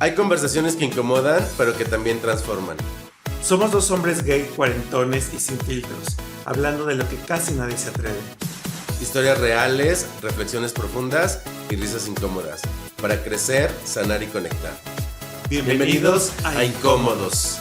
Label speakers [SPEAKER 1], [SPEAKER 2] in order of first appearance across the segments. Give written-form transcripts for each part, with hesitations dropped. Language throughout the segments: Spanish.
[SPEAKER 1] Hay conversaciones que incomodan, pero que también transforman.
[SPEAKER 2] Somos dos hombres gay, cuarentones y sin filtros, hablando de lo que casi nadie se atreve.
[SPEAKER 1] Historias reales, reflexiones profundas y risas incómodas. Para crecer, sanar y conectar. Bienvenidos a Incómodos.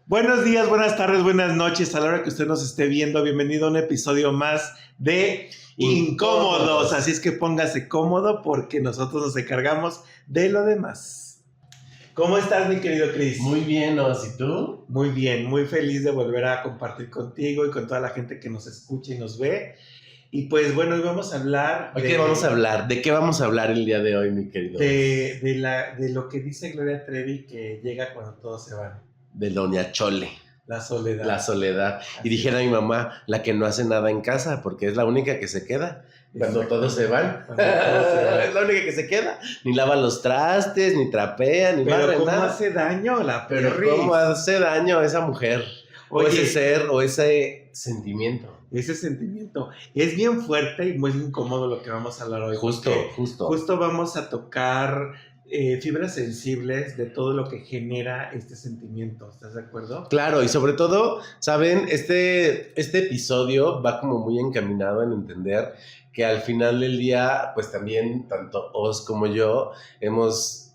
[SPEAKER 2] Buenos días, buenas tardes, buenas noches. A la hora que usted nos esté viendo, bienvenido a un episodio más de Incómodos. Así es que póngase cómodo porque nosotros nos encargamos de lo demás. ¿Cómo estás, mi querido Chris?
[SPEAKER 1] Muy bien, ¿no? ¿Y tú?
[SPEAKER 2] Muy bien, muy feliz de volver a compartir contigo y con toda la gente que nos escucha y nos ve. Y pues bueno, hoy vamos a hablar...
[SPEAKER 1] ¿De qué vamos a hablar? ¿De qué vamos a hablar el día de hoy, mi querido?
[SPEAKER 2] De lo que dice Gloria Trevi, que llega cuando todos se van.
[SPEAKER 1] De Doña Chole.
[SPEAKER 2] La soledad.
[SPEAKER 1] La soledad. Y dijera mi mamá, la que no hace nada en casa, porque es la única que se queda. Cuando todos se van. Es la única que se queda. Ni lava los trastes, ni trapea, ni
[SPEAKER 2] nada. Pero ¿cómo
[SPEAKER 1] nada.
[SPEAKER 2] hace daño la
[SPEAKER 1] Pero
[SPEAKER 2] perris?
[SPEAKER 1] ¿Cómo hace daño esa mujer?
[SPEAKER 2] Oye,
[SPEAKER 1] o ese ser, o ese sentimiento.
[SPEAKER 2] Ese sentimiento. Es bien fuerte y muy incómodo lo que vamos a hablar hoy. Justo vamos a tocar fibras sensibles de todo lo que genera este sentimiento. ¿Estás de acuerdo?
[SPEAKER 1] Claro, y sobre todo, ¿saben? Este episodio va como muy encaminado en entender que al final del día, pues también, tanto Oz como yo, nos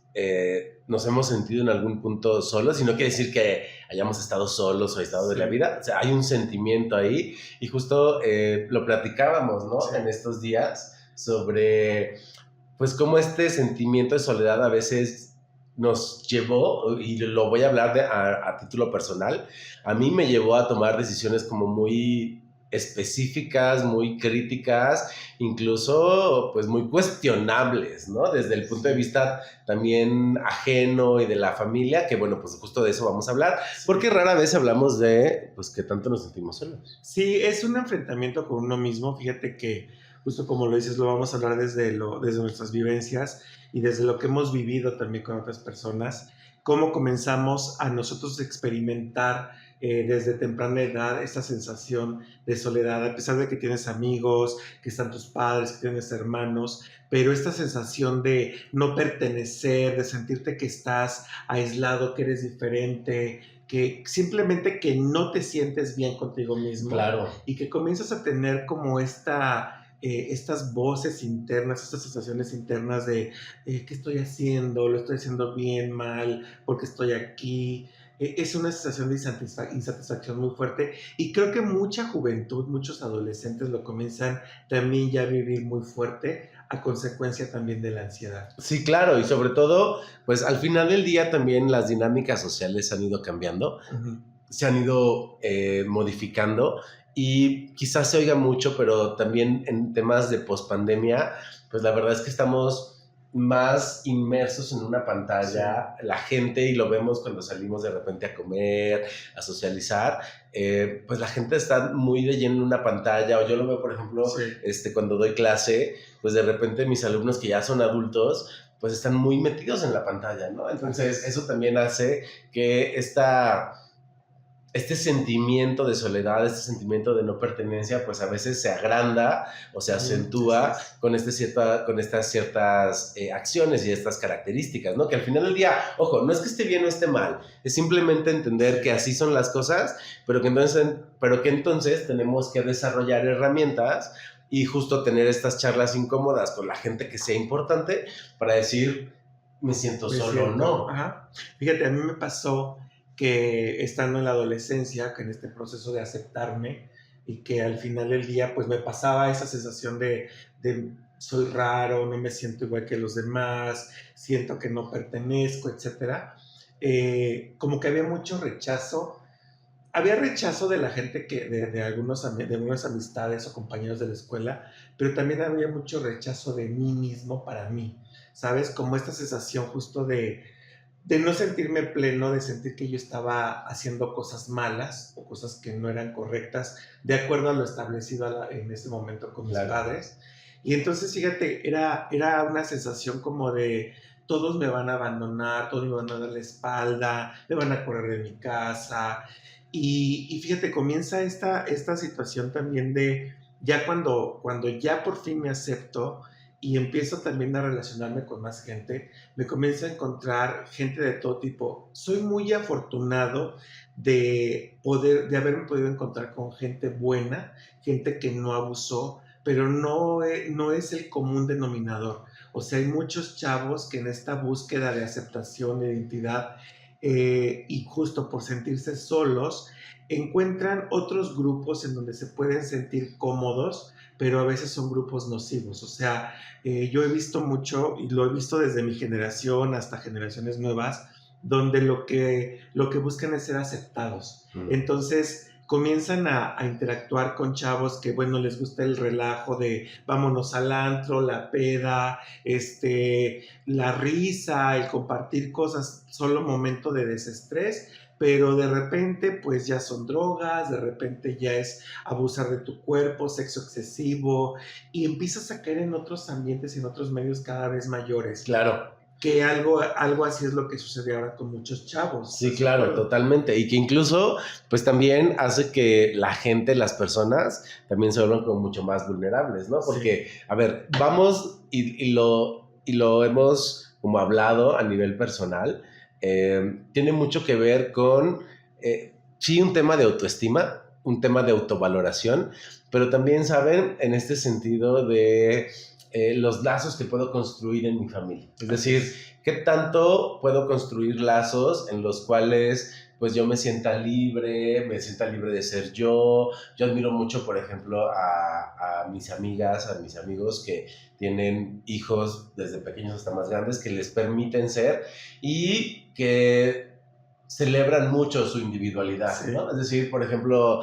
[SPEAKER 1] hemos sentido en algún punto solos, y no quiere decir que hayamos estado solos o aislados de la vida. O sea, hay un sentimiento ahí, y justo lo platicábamos, ¿no? Sí. En estos días, sobre pues cómo este sentimiento de soledad a veces nos llevó, y lo voy a hablar a título personal, a mí me llevó a tomar decisiones como muy específicas, muy críticas, incluso pues muy cuestionables, ¿no? Desde el punto de vista también ajeno y de la familia, que bueno, pues justo de eso vamos a hablar, porque rara vez hablamos de, pues, que tanto nos sentimos solos.
[SPEAKER 2] Sí, es un enfrentamiento con uno mismo. Fíjate que justo como lo dices, lo vamos a hablar desde nuestras vivencias y desde lo que hemos vivido también con otras personas, cómo comenzamos a nosotros experimentar desde temprana edad esta sensación de soledad, a pesar de que tienes amigos, que están tus padres, que tienes hermanos, pero esta sensación de no pertenecer, de sentirte que estás aislado, que eres diferente, que simplemente que no te sientes bien contigo mismo.
[SPEAKER 1] Claro.
[SPEAKER 2] Y que comienzas a tener como estas voces internas, estas sensaciones internas de ¿qué estoy haciendo? ¿Lo estoy haciendo bien, mal? ¿Por qué estoy aquí? Es una sensación de insatisfacción muy fuerte, y creo que mucha juventud, muchos adolescentes lo comienzan también ya a vivir muy fuerte a consecuencia también de la ansiedad.
[SPEAKER 1] Sí, claro, y sobre todo, pues al final del día también las dinámicas sociales han ido cambiando, se han ido modificando, y quizás se oiga mucho, pero también en temas de pospandemia, pues la verdad es que estamos más inmersos en una pantalla, sí. La gente, y lo vemos cuando salimos de repente a comer, a socializar, pues la gente está muy de lleno en una pantalla, o yo lo veo, por ejemplo, sí. Cuando doy clase, pues de repente mis alumnos que ya son adultos, pues están muy metidos en la pantalla, ¿no? Entonces eso también hace que este sentimiento de soledad, este sentimiento de no pertenencia, pues a veces se agranda o se acentúa con estas ciertas acciones y estas características, ¿no? Que al final del día, ojo, no es que esté bien o esté mal, es simplemente entender que así son las cosas, pero que entonces tenemos que desarrollar herramientas y justo tener estas charlas incómodas con la gente que sea importante para decir, me siento solo o no.
[SPEAKER 2] Ajá. Fíjate, a mí me pasó que estando en la adolescencia, que en este proceso de aceptarme, y que al final del día pues me pasaba esa sensación de soy raro, no me siento igual que los demás, siento que no pertenezco, etc. Como que había mucho rechazo. Había rechazo de la gente de algunas amistades o compañeros de la escuela, pero también había mucho rechazo de mí mismo para mí, ¿sabes? Como esta sensación justo de no sentirme pleno, de sentir que yo estaba haciendo cosas malas o cosas que no eran correctas de acuerdo a lo establecido en ese momento con mis padres. Y entonces, fíjate, era una sensación como de todos me van a abandonar, todos me van a dar la espalda, me van a correr de mi casa. Y fíjate, comienza esta situación también de, ya cuando ya por fin me acepto y empiezo también a relacionarme con más gente, me comienzo a encontrar gente de todo tipo. Soy muy afortunado de haberme podido encontrar con gente buena, gente que no abusó, pero no es el común denominador. O sea, hay muchos chavos que en esta búsqueda de aceptación, de identidad, y justo por sentirse solos, encuentran otros grupos en donde se pueden sentir cómodos, pero a veces son grupos nocivos. O sea, yo he visto mucho, y lo he visto desde mi generación hasta generaciones nuevas, donde lo que buscan es ser aceptados. Entonces comienzan a interactuar con chavos que, bueno, les gusta el relajo de vámonos al antro, la peda, la risa, el compartir cosas, solo momento de desestrés, pero de repente pues ya son drogas, de repente ya es abusar de tu cuerpo, sexo excesivo, y empiezas a caer en otros ambientes y en otros medios cada vez mayores.
[SPEAKER 1] Claro.
[SPEAKER 2] Que algo así es lo que sucede ahora con muchos chavos.
[SPEAKER 1] Sí, claro, totalmente. Y que incluso, pues también hace que la gente, las personas, también se vuelvan como mucho más vulnerables, ¿no? Porque, sí. A ver, vamos y lo hemos como hablado a nivel personal, tiene mucho que ver con, sí, un tema de autoestima, un tema de autovaloración, pero también, ¿saben? En este sentido de los lazos que puedo construir en mi familia. Es decir, ¿qué tanto puedo construir lazos en los cuales pues yo me sienta libre de ser yo? Yo admiro mucho, por ejemplo, a mis amigas, a mis amigos que tienen hijos desde pequeños hasta más grandes que les permiten ser y que celebran mucho su individualidad, sí. ¿No? Es decir, por ejemplo,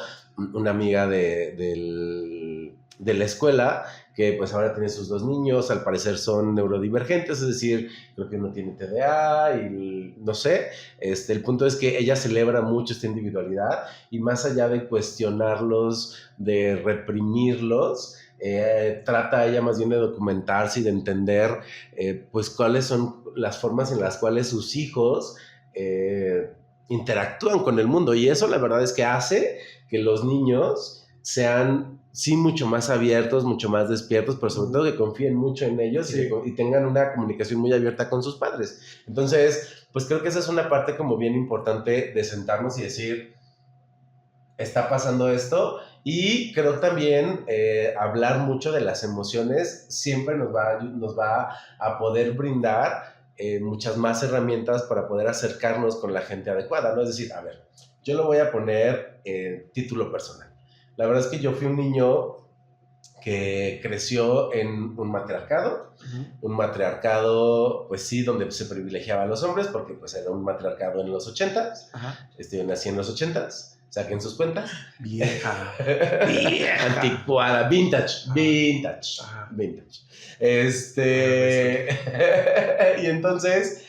[SPEAKER 1] una amiga de la escuela que pues ahora tiene sus 2 niños, al parecer son neurodivergentes, es decir, creo que uno tiene TDA y no sé, el punto es que ella celebra mucho esta individualidad y más allá de cuestionarlos, de reprimirlos, trata ella más bien de documentarse y de entender pues cuáles son las formas en las cuales sus hijos interactúan con el mundo, y eso la verdad es que hace que los niños sean sí mucho más abiertos, mucho más despiertos, pero sobre todo que confíen mucho en ellos, sí. y tengan una comunicación muy abierta con sus padres. Entonces, pues creo que esa es una parte como bien importante de sentarnos y decir, está pasando esto, y creo también hablar mucho de las emociones siempre nos va a poder brindar muchas más herramientas para poder acercarnos con la gente adecuada, ¿no? Es decir, a ver, yo lo voy a poner título personal. La verdad es que yo fui un niño que creció en un matriarcado, un matriarcado, pues sí, donde se privilegiaba a los hombres, porque pues era un matriarcado en los 80s, yo nací en los 80s, saquen sus cuentas.
[SPEAKER 2] Vieja.
[SPEAKER 1] Anticuada, vintage. Y entonces,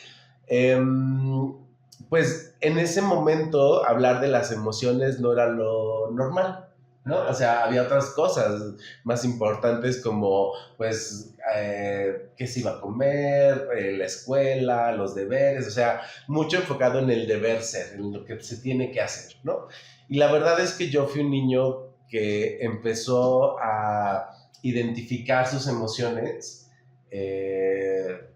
[SPEAKER 1] pues en ese momento hablar de las emociones no era lo normal, ¿no? O sea, había otras cosas más importantes como, pues, qué se iba a comer, la escuela, los deberes, o sea, mucho enfocado en el deber ser, en lo que se tiene que hacer, ¿no? Y la verdad es que yo fui un niño que empezó a identificar sus emociones de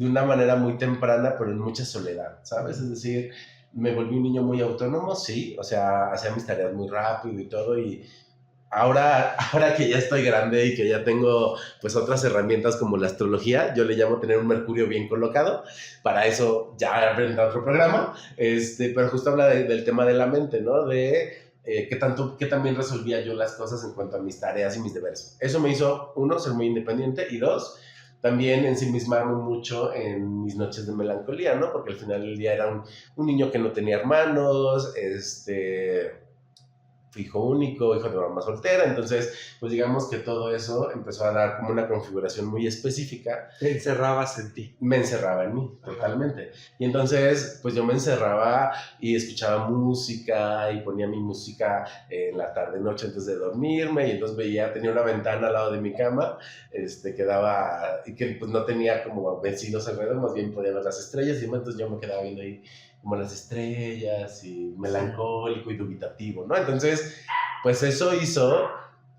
[SPEAKER 1] una manera muy temprana, pero en mucha soledad, ¿sabes? Es decir, me volví un niño muy autónomo, sí, o sea, hacía mis tareas muy rápido y todo, y ahora que ya estoy grande y que ya tengo pues otras herramientas como la astrología, yo le llamo tener un Mercurio bien colocado, para eso ya aprendí otro programa, pero justo habla del tema de la mente, ¿no? De qué también resolvía yo las cosas en cuanto a mis tareas y mis deberes. Eso me hizo, 1, ser muy independiente, y 2, también ensimismarme mucho en mis noches de melancolía, ¿no? Porque al final del día era un niño que no tenía hermanos, hijo único, hijo de mamá soltera, entonces, pues digamos que todo eso empezó a dar como una configuración muy específica.
[SPEAKER 2] Te encerrabas en ti.
[SPEAKER 1] Me encerraba en mí, totalmente. Y entonces, pues yo me encerraba y escuchaba música y ponía mi música en la tarde-noche antes de dormirme, y entonces tenía una ventana al lado de mi cama, que daba, y que pues no tenía como vecinos alrededor, más bien podía ver las estrellas, y entonces yo me quedaba viendo ahí como las estrellas y melancólico y dubitativo, ¿no? Entonces, pues eso hizo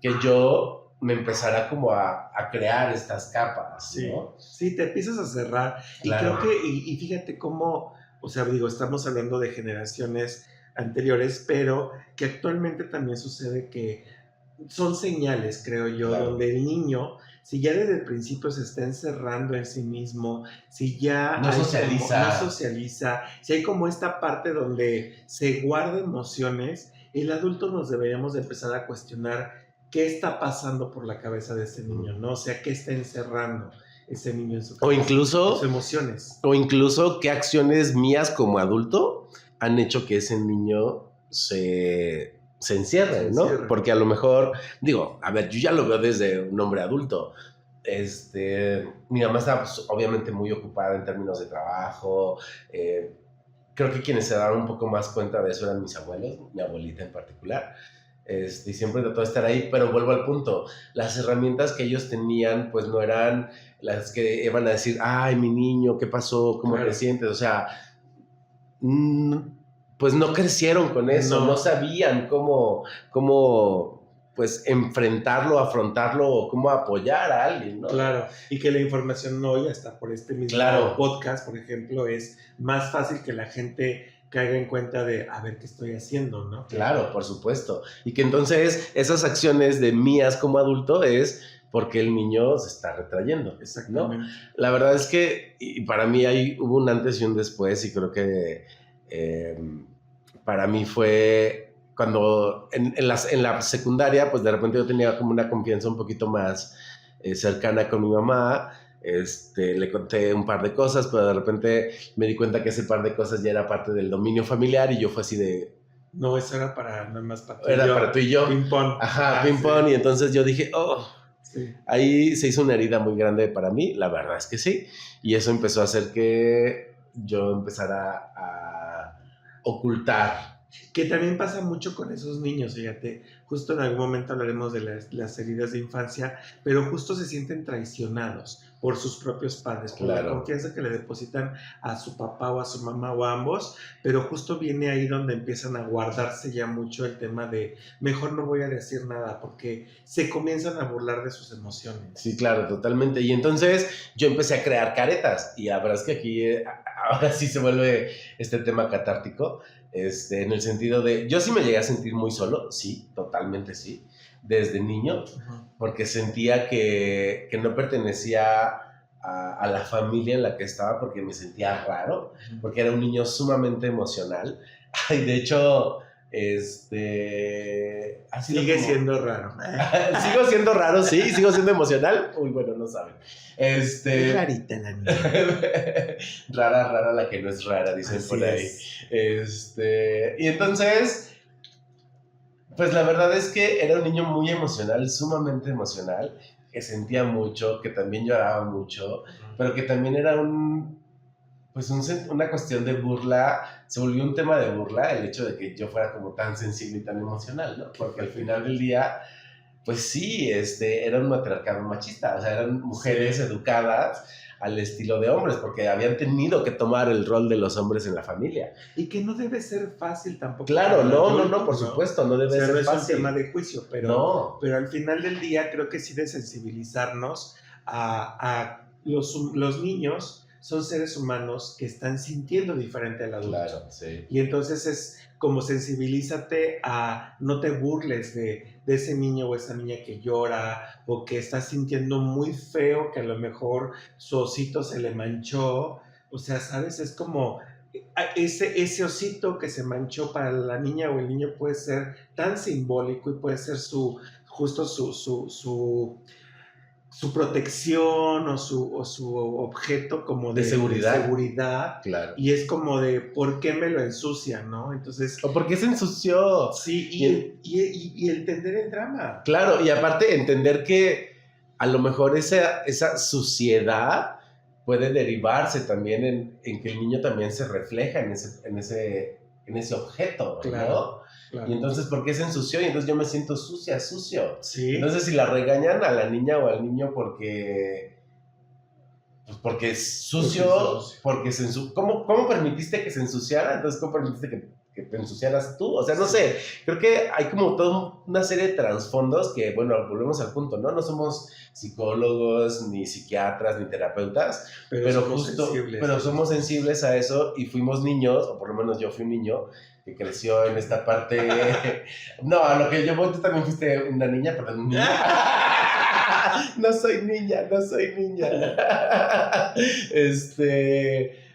[SPEAKER 1] que yo me empezara como a crear estas capas, ¿no?
[SPEAKER 2] Sí, te empiezas a cerrar.
[SPEAKER 1] Claro.
[SPEAKER 2] Y creo que, y fíjate cómo, o sea, digo, estamos hablando de generaciones anteriores, pero que actualmente también sucede que son señales, creo yo,
[SPEAKER 1] Claro.
[SPEAKER 2] donde el niño, si ya desde el principio se está encerrando en sí mismo, si ya
[SPEAKER 1] no
[SPEAKER 2] socializa, si hay como esta parte donde se guarda emociones, el adulto nos deberíamos de empezar a cuestionar qué está pasando por la cabeza de ese niño, ¿no? O sea, qué está encerrando ese niño en su cabeza,
[SPEAKER 1] o incluso
[SPEAKER 2] sus emociones.
[SPEAKER 1] O incluso qué acciones mías como adulto han hecho que ese niño se encierre, ¿no? Porque a lo mejor, digo, a ver, yo ya lo veo desde un hombre adulto. Mi mamá estaba pues, obviamente muy ocupada en términos de trabajo. Creo que quienes se daban un poco más cuenta de eso eran mis abuelos, mi abuelita en particular. Y siempre trató de estar ahí, pero vuelvo al punto, las herramientas que ellos tenían pues no eran las que iban a decir, ay, mi niño, ¿qué pasó? ¿Cómo te sientes? O sea, pues no crecieron con eso, no sabían cómo pues enfrentarlo, afrontarlo o cómo apoyar a alguien, ¿no?
[SPEAKER 2] Claro, y que la información hoy, hasta por este mismo podcast, por ejemplo, es más fácil que la gente caiga en cuenta de a ver qué estoy haciendo, ¿no?
[SPEAKER 1] Claro, por supuesto. Y que entonces esas acciones de mías como adulto es porque el niño se está retrayendo.
[SPEAKER 2] Exactamente.
[SPEAKER 1] ¿No? La verdad es que y para mí hubo un antes y un después y creo que para mí fue cuando en la secundaria, pues de repente yo tenía como una confianza un poquito más cercana con mi mamá. Le conté un par de cosas, pero de repente me di cuenta que ese par de cosas ya era parte del dominio familiar y yo fue así de...
[SPEAKER 2] No, eso era para nada más para
[SPEAKER 1] tú y yo. Era para tú y yo.
[SPEAKER 2] Ping-pong.
[SPEAKER 1] Ajá, ping-pong. Sí. Y entonces yo dije, sí. Ahí se hizo una herida muy grande para mí, la verdad es que sí. Y eso empezó a hacer que yo empezara a ocultar.
[SPEAKER 2] Que también pasa mucho con esos niños, fíjate. Justo en algún momento hablaremos de las heridas de infancia, pero justo se sienten traicionados por sus propios padres, por la confianza que le depositan a su papá o a su mamá o a ambos, pero justo viene ahí donde empiezan a guardarse ya mucho el tema de mejor no voy a decir nada, porque se comienzan a burlar de sus emociones.
[SPEAKER 1] Sí, claro, totalmente. Y entonces yo empecé a crear caretas, y la verdad es que aquí ahora sí se vuelve este tema catártico, en el sentido de, yo sí me llegué a sentir muy solo, sí, totalmente sí, desde niño, porque sentía que no pertenecía a la familia en la que estaba, porque me sentía raro, porque era un niño sumamente emocional. Y de hecho,
[SPEAKER 2] sigue siendo raro.
[SPEAKER 1] Sigo siendo raro, sí, sigo siendo emocional. Uy, bueno, no saben.
[SPEAKER 2] Es rarita la niña.
[SPEAKER 1] Rara la que no es rara, dicen así por ahí. Y entonces, pues la verdad es que era un niño muy emocional, sumamente emocional, que sentía mucho, que también lloraba mucho, pero que también era una cuestión de burla, se volvió un tema de burla el hecho de que yo fuera como tan sensible y tan emocional, ¿no? Porque al final del día, pues sí, era un matriarcado machista, o sea, eran mujeres educadas al estilo de hombres, porque habían tenido que tomar el rol de los hombres en la familia.
[SPEAKER 2] Y que no debe ser fácil tampoco.
[SPEAKER 1] Claro, no, por supuesto, no debe ser fácil.
[SPEAKER 2] No es un tema de juicio, pero al final del día creo que sí de sensibilizarnos a los niños. Son seres humanos que están sintiendo diferente al adulto.
[SPEAKER 1] Claro, sí.
[SPEAKER 2] Y entonces es como sensibilízate a no te burles de ese niño o esa niña que llora o que está sintiendo muy feo, que a lo mejor su osito se le manchó. O sea, ¿sabes? Es como ese osito que se manchó para la niña o el niño puede ser tan simbólico y puede ser su protección o su objeto como de seguridad.
[SPEAKER 1] Claro.
[SPEAKER 2] Y es como de ¿por qué me lo ensucian? ¿No? Entonces,
[SPEAKER 1] o ¿por qué se ensució?
[SPEAKER 2] Sí, y entender el drama.
[SPEAKER 1] Claro, y aparte entender que a lo mejor esa suciedad puede derivarse también en que el niño también se refleja en ese objeto,
[SPEAKER 2] claro,
[SPEAKER 1] ¿no? Claro. Y entonces, ¿por qué se ensució? Y entonces yo me siento sucio.
[SPEAKER 2] Sí.
[SPEAKER 1] Entonces, si la regañan a la niña o al niño porque Pues porque es sucio, porque ¿cómo permitiste que se ensuciara? Entonces, ¿cómo permitiste que te ensuciaras tú? O sea, no sé, creo que hay como toda una serie de trasfondos que, bueno, volvemos al punto, ¿no? No somos psicólogos, ni psiquiatras, ni terapeutas, pero somos sensibles a eso y fuimos niños, o por lo menos yo fui un niño, que creció en esta parte. No, a lo que yo voy, tú también fuiste una niña, perdón, niña. No soy niña.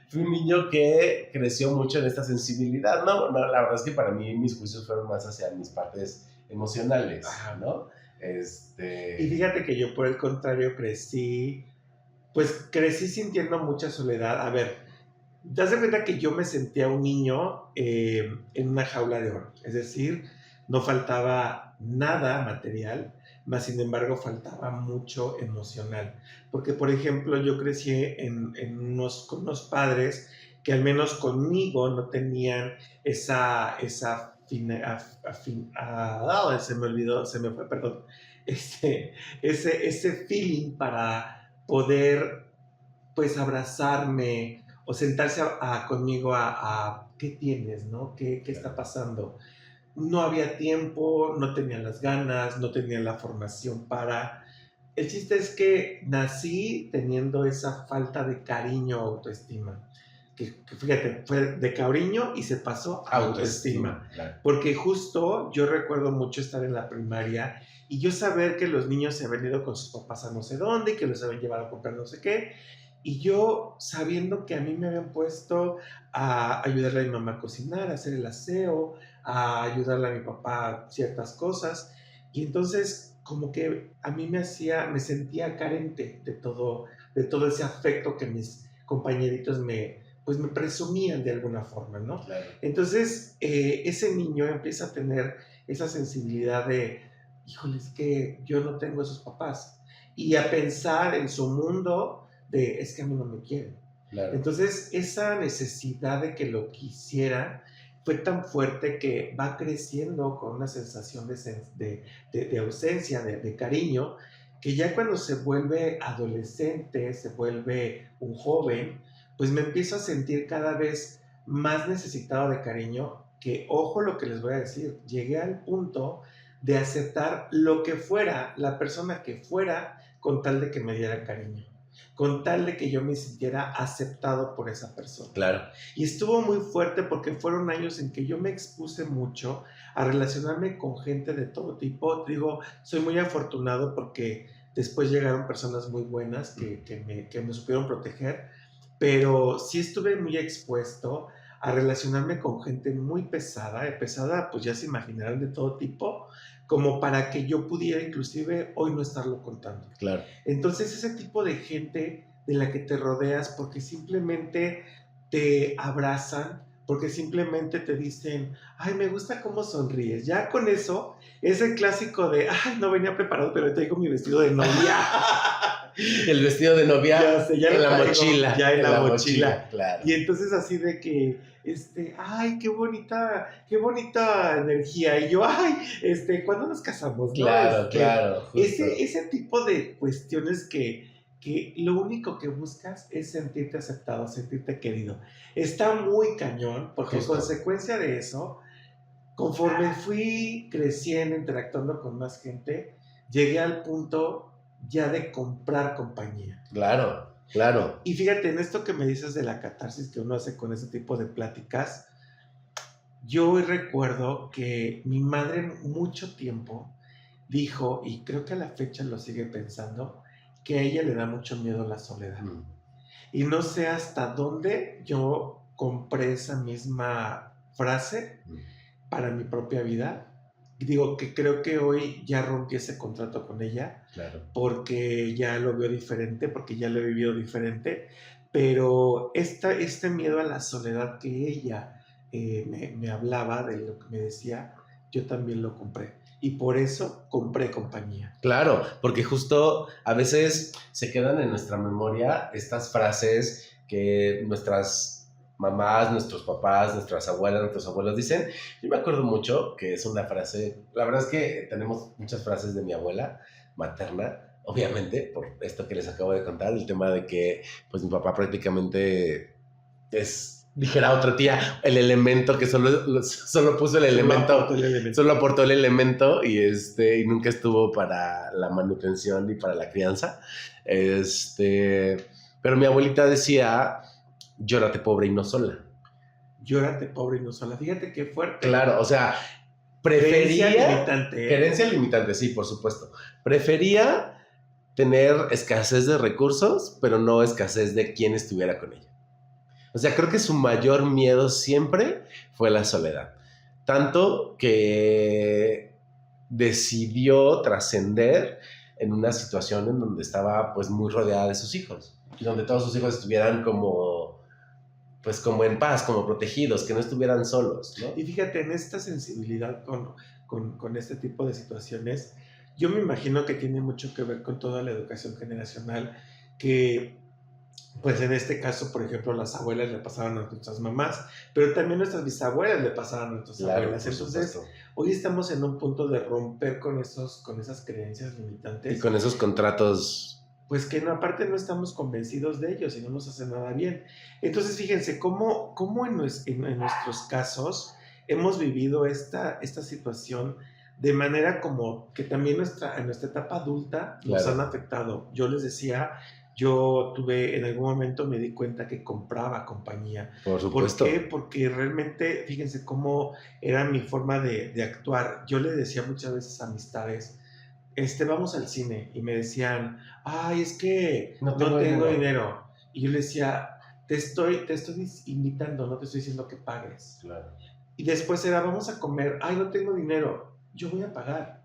[SPEAKER 1] Fui un niño que creció mucho en esta sensibilidad, ¿no? No, la verdad es que para mí mis juicios fueron más hacia mis partes emocionales, ¿no?
[SPEAKER 2] Y fíjate que yo por el contrario crecí sintiendo mucha soledad. A ver, te das cuenta que yo me sentía un niño en una jaula de oro, es decir, no faltaba nada material, mas sin embargo faltaba mucho emocional, porque por ejemplo yo crecí con unos padres que al menos conmigo no tenían se me fue, perdón, ese feeling para poder pues abrazarme o sentarse conmigo a ¿qué tienes, no? ¿Qué está pasando? No había tiempo, no tenía las ganas, no tenía la formación para... El chiste es que nací teniendo esa falta de cariño, autoestima. Que fíjate, fue de cariño y se pasó a autoestima. Claro. Porque justo yo recuerdo mucho estar en la primaria y yo saber que los niños se habían ido con sus papás a no sé dónde y que los habían llevado a comprar no sé qué. Y yo sabiendo que a mí me habían puesto a ayudarle a mi mamá a cocinar, a hacer el aseo, a ayudarle a mi papá a ciertas cosas. Y entonces como que a mí me sentía carente de todo ese afecto que mis compañeritos me presumían de alguna forma, ¿no? Claro. Entonces ese niño empieza a tener esa sensibilidad de, híjole, es que yo no tengo esos papás. Y a pensar en su mundo es que a mí no me quieren. Claro. Entonces, esa necesidad de que lo quisiera fue tan fuerte que va creciendo con una sensación de ausencia, de cariño, que ya cuando se vuelve adolescente, se vuelve un joven, pues me empiezo a sentir cada vez más necesitado de cariño, que, ojo lo que les voy a decir, llegué al punto de aceptar lo que fuera, la persona que fuera, con tal de que me diera cariño, con tal de que yo me sintiera aceptado por esa persona.
[SPEAKER 1] Claro.
[SPEAKER 2] Y estuvo muy fuerte porque fueron años en que yo me expuse mucho a relacionarme con gente de todo tipo. Digo, soy muy afortunado porque después llegaron personas muy buenas que me supieron proteger, pero sí estuve muy expuesto a relacionarme con gente muy pesada, pues ya se imaginarán, de todo tipo, como para que yo pudiera inclusive hoy no estarlo contando.
[SPEAKER 1] Claro.
[SPEAKER 2] Entonces ese tipo de gente de la que te rodeas porque simplemente te abrazan, porque simplemente te dicen, ay, me gusta cómo sonríes. Ya con eso, es el clásico de, ay, no venía preparado, pero traigo mi vestido de novia.
[SPEAKER 1] El vestido de novia
[SPEAKER 2] ya sé, ya
[SPEAKER 1] en la
[SPEAKER 2] traigo,
[SPEAKER 1] mochila.
[SPEAKER 2] Ya en la mochila.
[SPEAKER 1] Claro.
[SPEAKER 2] Y entonces así de que, ay, qué bonita energía. Y yo, ay, ¿cuándo nos casamos?
[SPEAKER 1] Claro, claro.
[SPEAKER 2] Ese tipo de cuestiones que lo único que buscas es sentirte aceptado, sentirte querido. Está muy cañón, porque en consecuencia de eso, conforme fui creciendo, interactuando con más gente, llegué al punto ya de comprar compañía.
[SPEAKER 1] Claro, claro.
[SPEAKER 2] Y fíjate, en esto que me dices de la catarsis que uno hace con ese tipo de pláticas, yo hoy recuerdo que mi madre mucho tiempo dijo, y creo que a la fecha lo sigue pensando, que a ella le da mucho miedo la soledad. Y no sé hasta dónde yo compré esa misma frase para mi propia vida. Digo que creo que hoy ya rompí ese contrato con ella,
[SPEAKER 1] claro,
[SPEAKER 2] porque ya lo veo diferente, porque ya lo he vivido diferente, pero este miedo a la soledad que ella me hablaba, de lo que me decía, yo también lo compré. Y por eso compré compañía.
[SPEAKER 1] Claro, porque justo a veces se quedan en nuestra memoria estas frases que nuestras mamás, nuestros papás, nuestras abuelas, nuestros abuelos dicen. Yo me acuerdo mucho que es una frase, la verdad es que tenemos muchas frases de mi abuela materna, obviamente, por esto que les acabo de contar, el tema de que pues mi papá prácticamente es, dijera otra tía, el elemento que solo puso el elemento, solo aportó el elemento y nunca estuvo para la manutención ni para la crianza. Pero mi abuelita decía, llórate pobre y no sola.
[SPEAKER 2] Llórate pobre y no sola. Fíjate qué fuerte.
[SPEAKER 1] Claro, o sea, prefería...
[SPEAKER 2] Herencia limitante.
[SPEAKER 1] Herencia limitante, sí, por supuesto. Prefería tener escasez de recursos, pero no escasez de quien estuviera con ella. O sea, creo que su mayor miedo siempre fue la soledad. Tanto que decidió trascender en una situación en donde estaba pues muy rodeada de sus hijos. Y donde todos sus hijos estuvieran como en paz, como protegidos, que no estuvieran solos, ¿no?
[SPEAKER 2] Y fíjate, en esta sensibilidad con este tipo de situaciones, yo me imagino que tiene mucho que ver con toda la educación generacional, que pues en este caso, por ejemplo, las abuelas le pasaban a nuestras mamás, pero también nuestras bisabuelas le pasaban a nuestras abuelas. Entonces, hoy estamos en un punto de romper con esas creencias limitantes.
[SPEAKER 1] Y con esos contratos...
[SPEAKER 2] Pues que no, aparte no estamos convencidos de ellos y no nos hace nada bien. Entonces, fíjense cómo en nuestros casos hemos vivido esta situación de manera como que también en nuestra etapa adulta nos han afectado. Yo les decía, yo en algún momento me di cuenta que compraba compañía.
[SPEAKER 1] Por supuesto.
[SPEAKER 2] ¿Por qué? Porque realmente, fíjense cómo era mi forma de actuar. Yo le decía muchas veces a amistades, vamos al cine, y me decían, ay, es que no tengo dinero. Y yo le decía, te estoy invitando, no te estoy diciendo que pagues.
[SPEAKER 1] Claro.
[SPEAKER 2] Y después era, vamos a comer, ay, no tengo dinero, yo voy a pagar.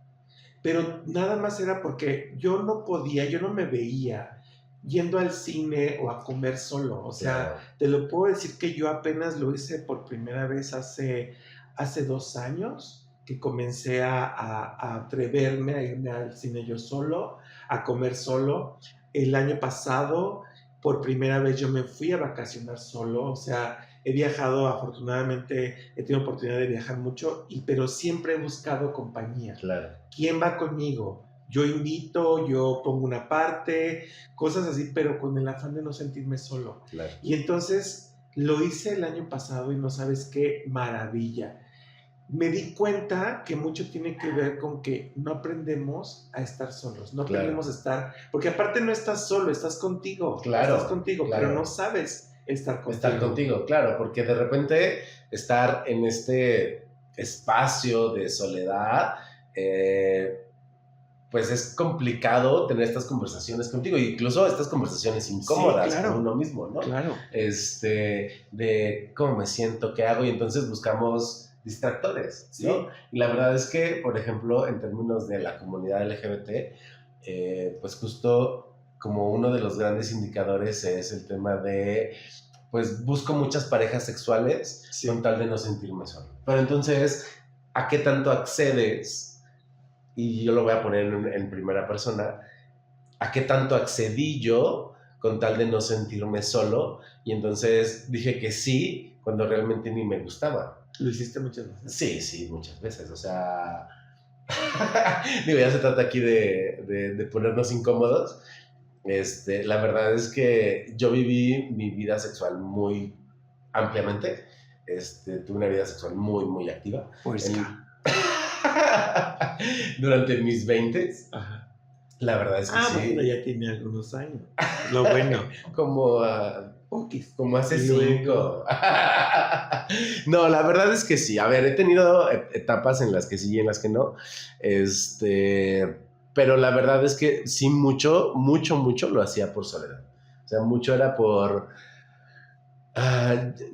[SPEAKER 2] Pero nada más era porque yo no podía, yo no me veía yendo al cine o a comer solo. O sea, te lo puedo decir que yo apenas lo hice por primera vez hace 2 años, que comencé a atreverme a irme al cine yo solo, a comer solo. El año pasado, por primera vez, yo me fui a vacacionar solo. O sea, he viajado, afortunadamente, he tenido oportunidad de viajar mucho, pero siempre he buscado compañía.
[SPEAKER 1] Claro.
[SPEAKER 2] ¿Quién va conmigo? Yo invito, yo pongo una parte, cosas así, pero con el afán de no sentirme solo.
[SPEAKER 1] Claro.
[SPEAKER 2] Y entonces lo hice el año pasado y no sabes qué maravilla. Me di cuenta que mucho tiene que ver con que no aprendemos a estar solos, no aprendemos a estar, porque aparte no estás solo, estás contigo,
[SPEAKER 1] claro,
[SPEAKER 2] pero no sabes estar contigo.
[SPEAKER 1] Claro, porque de repente estar en este espacio de soledad, pues es complicado tener estas conversaciones contigo, incluso estas conversaciones incómodas con uno mismo, ¿no?
[SPEAKER 2] Claro.
[SPEAKER 1] De cómo me siento, qué hago, y entonces buscamos distractores, ¿no? Sí. Y la verdad es que, por ejemplo, en términos de la comunidad LGBT, pues justo como uno de los grandes indicadores es el tema de, pues busco muchas parejas sexuales con tal de no sentirme solo. Pero entonces, ¿a qué tanto accedes? Y yo lo voy a poner en primera persona, ¿a qué tanto accedí yo con tal de no sentirme solo? Y entonces dije que sí, cuando realmente ni me gustaba.
[SPEAKER 2] ¿Lo hiciste muchas veces?
[SPEAKER 1] Sí, muchas veces. O sea, digo, ya se trata aquí de ponernos incómodos. La verdad es que yo viví mi vida sexual muy ampliamente. Tuve una vida sexual muy, muy activa. Durante mis 20s.
[SPEAKER 2] Ajá.
[SPEAKER 1] La verdad es que sí.
[SPEAKER 2] Bueno, ya tiene algunos años. Lo bueno.
[SPEAKER 1] Como hace 5. No, la verdad es que sí. A ver, he tenido etapas en las que sí y en las que no. Pero la verdad es que sí, mucho lo hacía por soledad. O sea, mucho era por...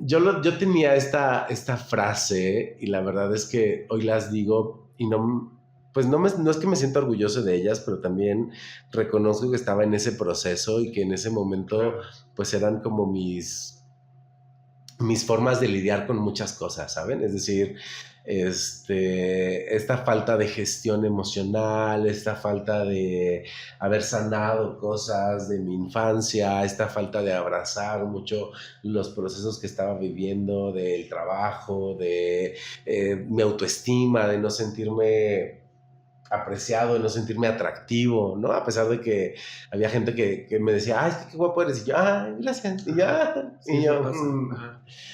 [SPEAKER 1] yo tenía esta frase, y la verdad es que hoy las digo y no es que me sienta orgulloso de ellas, pero también reconozco que estaba en ese proceso y que en ese momento pues eran como mis formas de lidiar con muchas cosas, ¿saben? Es decir, esta falta de gestión emocional, esta falta de haber sanado cosas de mi infancia, esta falta de abrazar mucho los procesos que estaba viviendo, del trabajo, de mi autoestima, de no sentirme apreciado, de no sentirme atractivo, ¿no? A pesar de que había gente que me decía, ay, es que qué guapo eres, y yo, ay, gracias, y ya,
[SPEAKER 2] Sí,
[SPEAKER 1] y yo,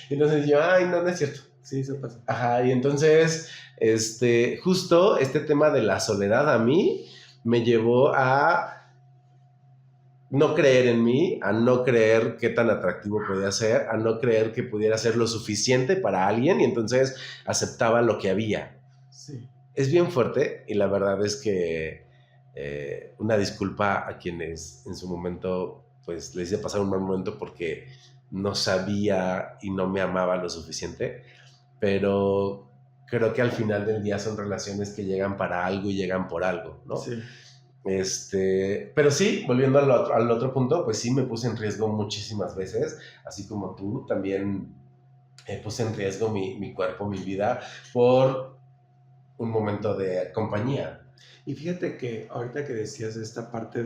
[SPEAKER 1] y entonces yo, ay, no, no es cierto.
[SPEAKER 2] Sí, eso pasa.
[SPEAKER 1] Ajá, y entonces, justo este tema de la soledad a mí me llevó a no creer en mí, a no creer qué tan atractivo podía ser, a no creer que pudiera ser lo suficiente para alguien, y entonces aceptaba lo que había.
[SPEAKER 2] Sí.
[SPEAKER 1] Es bien fuerte, y la verdad es que una disculpa a quienes en su momento pues les hice pasar un mal momento porque no sabía y no me amaba lo suficiente, pero creo que al final del día son relaciones que llegan para algo y llegan por algo, ¿no?
[SPEAKER 2] Sí.
[SPEAKER 1] Pero sí, volviendo al otro punto, pues sí me puse en riesgo muchísimas veces, así como tú, también puse en riesgo mi cuerpo, mi vida, por un momento de compañía.
[SPEAKER 2] Y fíjate que ahorita que decías de esta parte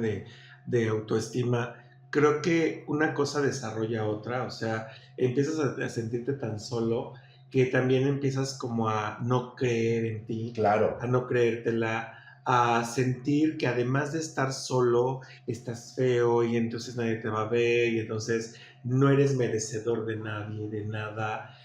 [SPEAKER 2] de autoestima, creo que una cosa desarrolla otra, o sea, empiezas a sentirte tan solo que también empiezas como a no creer en ti,
[SPEAKER 1] Claro.
[SPEAKER 2] a no creértela, a sentir que además de estar solo, estás feo y entonces nadie te va a ver y entonces no eres merecedor de nadie, de nada.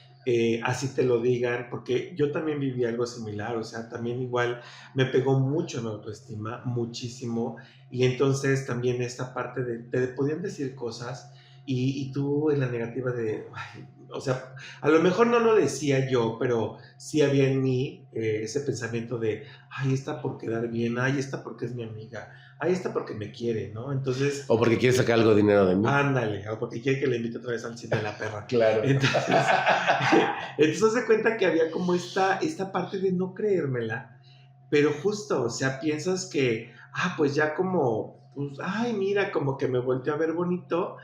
[SPEAKER 2] Así te lo digan, porque yo también viví algo similar, o sea, también igual me pegó mucho en la autoestima, muchísimo, y entonces también esta parte de te podían decir cosas y tú en la negativa de, ay, o sea, a lo mejor no lo decía yo, pero sí había en mí ese pensamiento de, ay, esta por quedar bien, ay, esta porque es mi amiga, ay, esta porque me quiere, ¿no? Entonces...
[SPEAKER 1] O porque quiere sacar algo de dinero de mí.
[SPEAKER 2] Ándale, o porque quiere que le invite otra vez al cine de la perra.
[SPEAKER 1] Claro.
[SPEAKER 2] Entonces se cuenta que había como esta parte de no creérmela, pero justo, o sea, piensas que, pues ya como, pues, ay, mira, como que me volteó a ver bonito,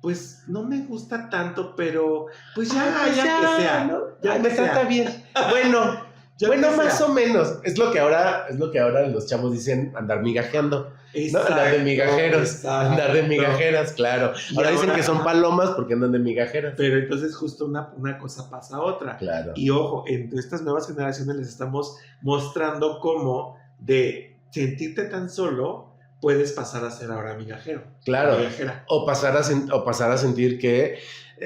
[SPEAKER 2] pues no me gusta tanto, pero pues ya,
[SPEAKER 1] pues
[SPEAKER 2] ya que sea,
[SPEAKER 1] ¿no?
[SPEAKER 2] ya
[SPEAKER 1] me
[SPEAKER 2] que
[SPEAKER 1] trata
[SPEAKER 2] sea.
[SPEAKER 1] bien. Bueno,
[SPEAKER 2] Ya
[SPEAKER 1] bueno,
[SPEAKER 2] que
[SPEAKER 1] más
[SPEAKER 2] sea.
[SPEAKER 1] o menos. Es lo que ahora los chavos dicen andar migajeando. ¿No?
[SPEAKER 2] Exacto,
[SPEAKER 1] Andar de migajeros,
[SPEAKER 2] exacto.
[SPEAKER 1] andar de migajeras, claro.
[SPEAKER 2] Y
[SPEAKER 1] Ahora dicen
[SPEAKER 2] ahora-
[SPEAKER 1] que son palomas porque andan de migajeras.
[SPEAKER 2] Pero entonces justo una cosa pasa a otra.
[SPEAKER 1] Claro.
[SPEAKER 2] Y ojo, entre estas nuevas generaciones les estamos mostrando cómo de sentirte tan solo puedes pasar a ser ahora migajero.
[SPEAKER 1] Claro.
[SPEAKER 2] Migajera.
[SPEAKER 1] O pasar a sentir que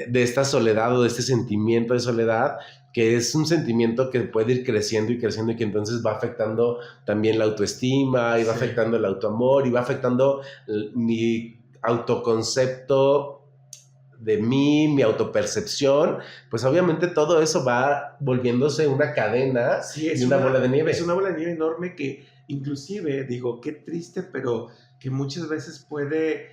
[SPEAKER 1] de esta soledad o de este sentimiento de soledad, que es un sentimiento que puede ir creciendo y creciendo y que entonces va afectando también la autoestima y va afectando el autoamor y va afectando mi autoconcepto de mí, mi autopercepción, pues obviamente todo eso va volviéndose una cadena y una bola de nieve.
[SPEAKER 2] Es una bola de nieve enorme que inclusive, digo, qué triste, pero que muchas veces puede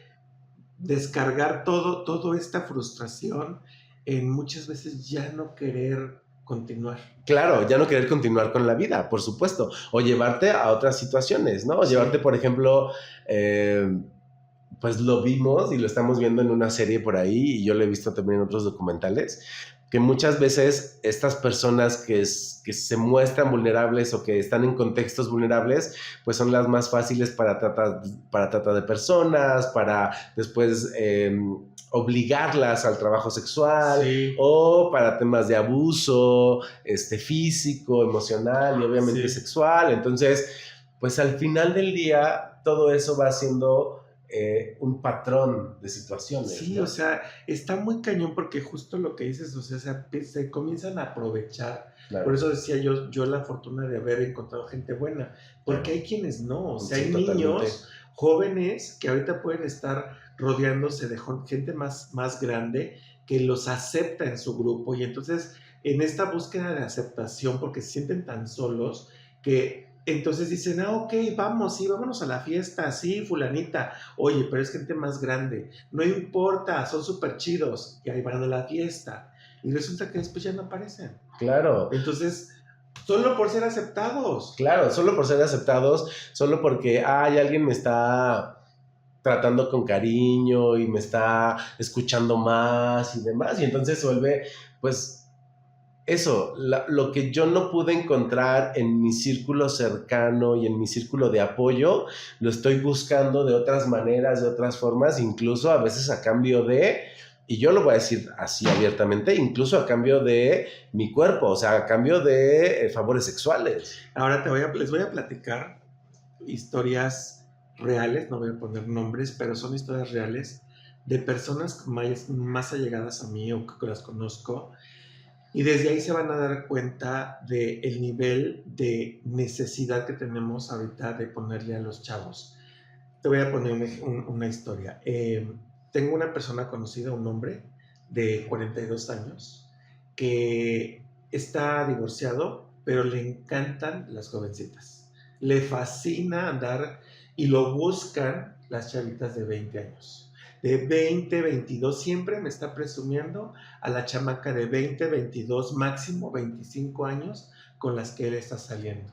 [SPEAKER 2] descargar toda esta frustración en muchas veces ya no querer continuar.
[SPEAKER 1] Claro, ya no querer continuar con la vida, por supuesto, o llevarte a otras situaciones, ¿no? O llevarte, por ejemplo, pues lo vimos y lo estamos viendo en una serie por ahí y yo lo he visto también en otros documentales, que muchas veces estas personas que se muestran vulnerables o que están en contextos vulnerables, pues son las más fáciles para tratar de personas, para después obligarlas al trabajo sexual,
[SPEAKER 2] sí,
[SPEAKER 1] o para temas de abuso físico, emocional y obviamente sexual. Entonces, pues al final del día todo eso va siendo un patrón de situaciones.
[SPEAKER 2] Sí,
[SPEAKER 1] ¿no?
[SPEAKER 2] o sea, está muy cañón porque justo lo que dices, o sea, se comienzan a aprovechar. Claro. Por eso decía yo la fortuna de haber encontrado gente buena, porque hay quienes no, o sea, hay niños jóvenes que ahorita pueden estar rodeándose de gente más grande que los acepta en su grupo y entonces en esta búsqueda de aceptación, porque se sienten tan solos que entonces dicen, ok, vamos, sí, vámonos a la fiesta, sí, fulanita, oye, pero es gente más grande, no importa, son súper chidos, y ahí van a la fiesta, y resulta que después ya no aparecen.
[SPEAKER 1] Claro.
[SPEAKER 2] Entonces, solo por ser aceptados.
[SPEAKER 1] Claro, solo por ser aceptados, solo porque, alguien me está tratando con cariño y me está escuchando más y demás, y entonces se vuelve, pues, eso, lo que yo no pude encontrar en mi círculo cercano y en mi círculo de apoyo, lo estoy buscando de otras maneras, de otras formas, incluso a veces a cambio de, y yo lo voy a decir así abiertamente, incluso a cambio de mi cuerpo, o sea, a cambio de favores sexuales.
[SPEAKER 2] Ahora les voy a platicar historias reales, no voy a poner nombres, pero son historias reales de personas más allegadas a mí o que las conozco. Y desde ahí se van a dar cuenta del nivel de necesidad que tenemos ahorita de ponerle a los chavos. Te voy a poner una historia. Tengo una persona conocida, un hombre de 42 años, que está divorciado, pero le encantan las jovencitas. Le fascina andar y lo buscan las chavitas de 20 años. De 20, 22, siempre me está presumiendo a la chamaca de 20, 22, máximo 25 años con las que él está saliendo.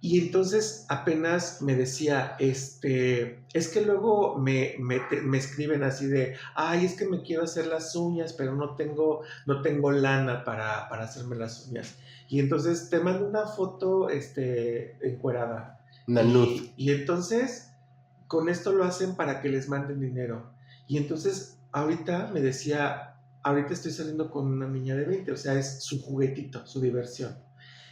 [SPEAKER 2] Y entonces apenas me decía, es que luego me escriben así de, ay, es que me quiero hacer las uñas, pero no tengo lana para hacerme las uñas. Y entonces te mando una foto encuerada.
[SPEAKER 1] Una nude.
[SPEAKER 2] Y entonces con esto lo hacen para que les manden dinero. Y entonces ahorita me decía, ahorita estoy saliendo con una niña de 20, o sea, es su juguetito, su diversión.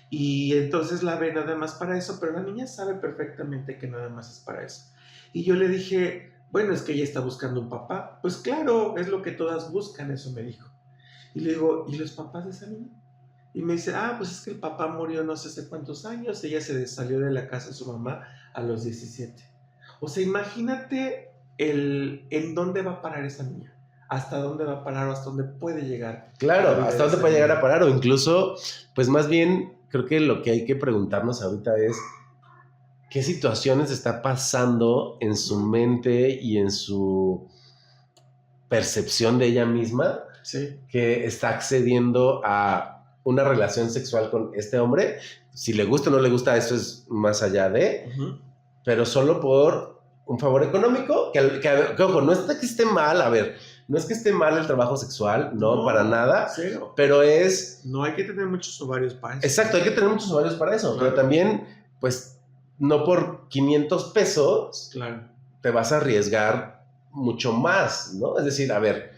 [SPEAKER 2] Y entonces la ve nada más para eso, pero la niña sabe perfectamente que nada más es para eso. Y yo le dije, bueno, es que ella está buscando un papá. Pues claro, es lo que todas buscan, eso me dijo. Y le digo, ¿y los papás de esa niña? Y me dice, pues es que el papá murió no sé hace cuántos años, ella se salió de la casa de su mamá a los 17. O sea, imagínate en dónde va a parar esa niña. Hasta dónde va a parar o hasta dónde puede llegar.
[SPEAKER 1] Claro, hasta dónde puede llegar a parar, o incluso, pues más bien, creo que lo que hay que preguntarnos ahorita es qué situaciones está pasando en su mente y en su percepción de ella misma,
[SPEAKER 2] sí,
[SPEAKER 1] que está accediendo a una relación sexual con este hombre. Si le gusta o no le gusta, eso es más allá de, pero solo por un favor económico, que ojo, no es que esté mal, a ver, no es que esté mal el trabajo sexual, no para nada,
[SPEAKER 2] cero.
[SPEAKER 1] Pero es...
[SPEAKER 2] No hay que tener muchos ovarios para eso.
[SPEAKER 1] Exacto, hay que tener muchos ovarios para eso, claro. Pero también, pues, no por 500 pesos
[SPEAKER 2] claro.
[SPEAKER 1] Te vas a arriesgar mucho más, ¿no? Es decir, a ver,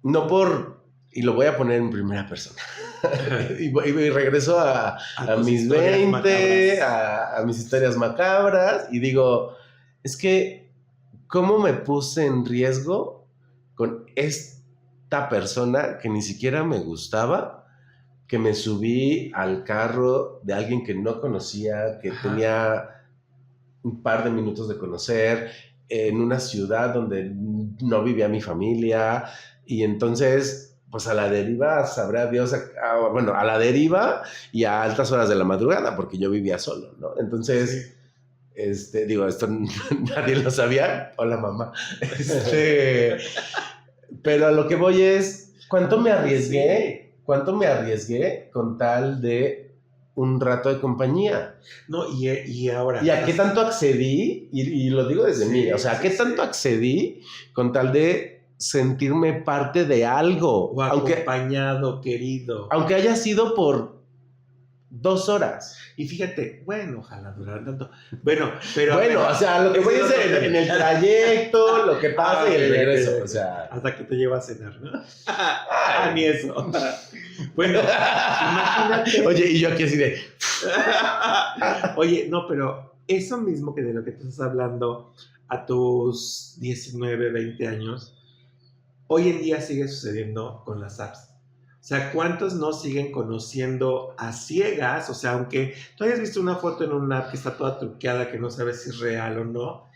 [SPEAKER 1] no por... Y lo voy a poner en primera persona. y regreso a mis 20, a mis historias macabras, y digo, es que, ¿cómo me puse en riesgo con esta persona que ni siquiera me gustaba, que me subí al carro de alguien que no conocía, que tenía un par de minutos de conocer, en una ciudad donde no vivía mi familia, y entonces, pues a la deriva, sabrá Dios, bueno, a la deriva y a altas horas de la madrugada, porque yo vivía solo, ¿no? Entonces... Sí. Digo, esto nadie lo sabía. Hola, mamá. Pero a lo que voy es, ¿cuánto me arriesgué? ¿Cuánto me arriesgué con tal de un rato de compañía?
[SPEAKER 2] No, y ahora...
[SPEAKER 1] ¿Y a qué tanto accedí? Y lo digo desde mí, o sea, ¿a qué tanto accedí con tal de sentirme parte de algo?
[SPEAKER 2] O acompañado, querido.
[SPEAKER 1] Aunque haya sido por 2 horas.
[SPEAKER 2] Y fíjate, bueno, ojalá durara tanto. Bueno, pero...
[SPEAKER 1] Bueno, o sea, lo que voy a hacer en el trayecto, lo que pasa y el regreso, o sea...
[SPEAKER 2] Hasta que te lleva a cenar, ¿no? Ni eso. Bueno, imagínate...
[SPEAKER 1] Oye, y yo aquí así de...
[SPEAKER 2] Oye, no, pero eso mismo que de lo que tú estás hablando a tus 19, 20 años, hoy en día sigue sucediendo con las apps. O sea, ¿cuántos no siguen conociendo a ciegas? O sea, aunque tú hayas visto una foto en una app que está toda truqueada, que no sabes si es real o no,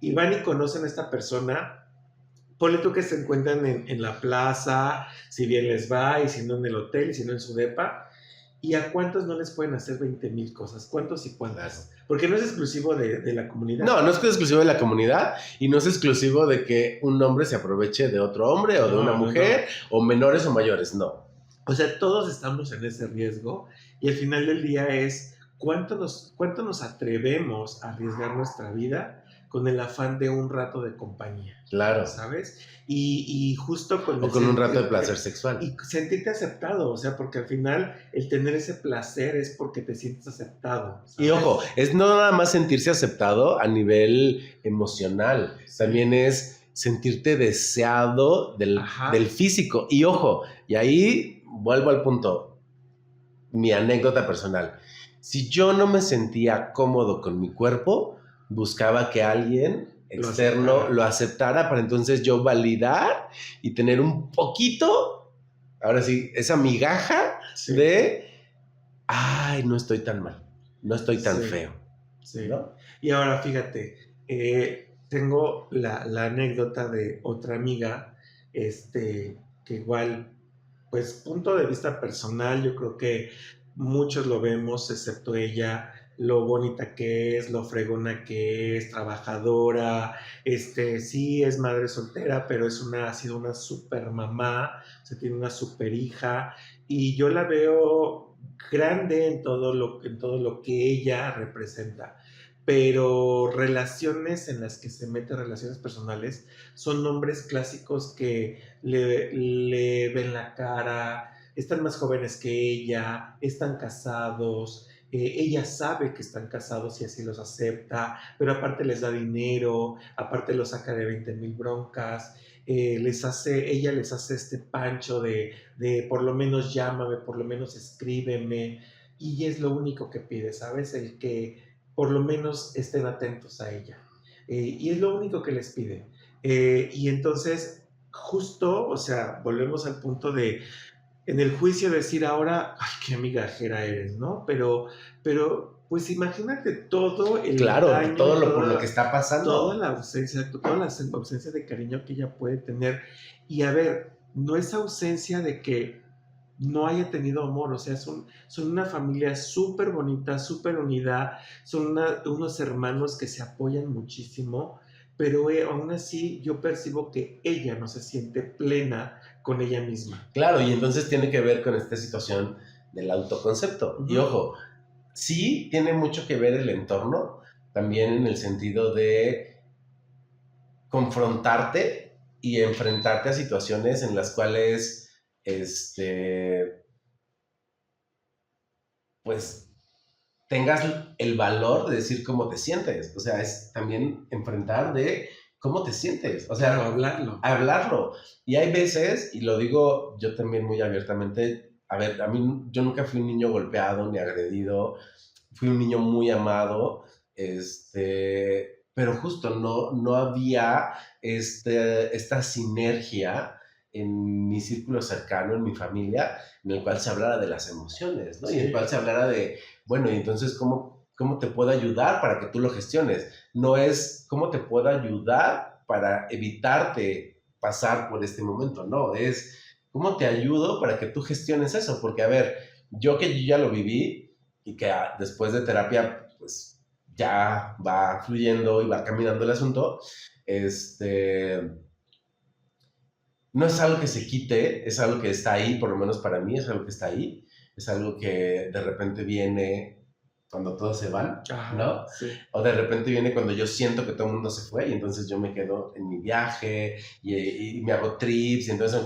[SPEAKER 2] y van y conocen a esta persona, ponle tú que se encuentran en la plaza, si bien les va, y si no en el hotel, y si no en su depa, ¿y a cuántos no les pueden hacer 20,000 cosas? ¿Cuántos y cuántas? Porque no es exclusivo de la comunidad.
[SPEAKER 1] No, no es exclusivo de la comunidad y no es exclusivo de que un hombre se aproveche de otro hombre o de una mujer, o menores o mayores, no.
[SPEAKER 2] O sea, todos estamos en ese riesgo y al final del día es cuánto nos atrevemos a arriesgar nuestra vida con el afán de un rato de compañía.
[SPEAKER 1] Claro.
[SPEAKER 2] ¿Sabes? Y justo con...
[SPEAKER 1] O con un rato de placer sexual.
[SPEAKER 2] Y sentirte aceptado, o sea, porque al final el tener ese placer es porque te sientes aceptado. ¿Sabes?
[SPEAKER 1] Y ojo, es no nada más sentirse aceptado a nivel emocional, también es sentirte deseado del físico. Y ojo, y ahí vuelvo al punto, mi anécdota personal. Si yo no me sentía cómodo con mi cuerpo, buscaba que alguien externo lo aceptara para entonces yo validar y tener un poquito, ahora sí, esa migaja de, ay, no estoy tan mal, no estoy tan feo.
[SPEAKER 2] Sí.
[SPEAKER 1] ¿No?
[SPEAKER 2] Y ahora fíjate, tengo la anécdota de otra amiga, que igual, pues punto de vista personal, yo creo que muchos lo vemos, excepto ella, lo bonita que es, lo fregona que es, trabajadora, sí es madre soltera, pero ha sido una super mamá, se tiene una super hija, y yo la veo grande en todo lo que ella representa. Pero relaciones en las que se mete, relaciones personales, son nombres clásicos que le ven la cara, están más jóvenes que ella, están casados, ella sabe que están casados y así los acepta, pero aparte les da dinero, aparte los saca de 20,000 broncas, ella les hace este pancho de por lo menos llámame, por lo menos escríbeme, y es lo único que pide, ¿sabes? El que por lo menos estén atentos a ella. Y es lo único que les pide. Y entonces, justo, o sea, volvemos al punto de, en el juicio decir ahora, ay, qué migajera eres, ¿no? Pues imagínate todo el
[SPEAKER 1] daño, todo por lo que está pasando.
[SPEAKER 2] Toda la ausencia de cariño que ella puede tener. Y a ver, no es ausencia de que no haya tenido amor, o sea, son una familia súper bonita, súper unida, son unos hermanos que se apoyan muchísimo, pero aún así yo percibo que ella no se siente plena con ella misma.
[SPEAKER 1] Claro, y entonces tiene que ver con esta situación del autoconcepto. Y ojo, sí tiene mucho que ver el entorno, también en el sentido de confrontarte y enfrentarte a situaciones en las cuales, pues tengas el valor de decir cómo te sientes. O sea, es también enfrentar de cómo te sientes. O sea, hablarlo. Y hay veces, y lo digo yo también muy abiertamente, a ver, yo nunca fui un niño golpeado ni agredido, fui un niño muy amado, pero justo no había esta sinergia en mi círculo cercano, en mi familia, en el cual se hablara de las emociones, ¿no? Sí. Y en el cual se hablara de, bueno, y entonces, ¿cómo te puedo ayudar para que tú lo gestiones? No es cómo te puedo ayudar para evitarte pasar por este momento, no, es cómo te ayudo para que tú gestiones eso, porque a ver, yo ya lo viví y que después de terapia, pues ya va fluyendo y va caminando el asunto, no es algo que se quite, es algo que está ahí, por lo menos para mí es algo que está ahí, es algo que de repente viene cuando todos se van, ¿no? Sí. O de repente viene cuando yo siento que todo el mundo se fue y entonces yo me quedo en mi viaje y me hago trips y entonces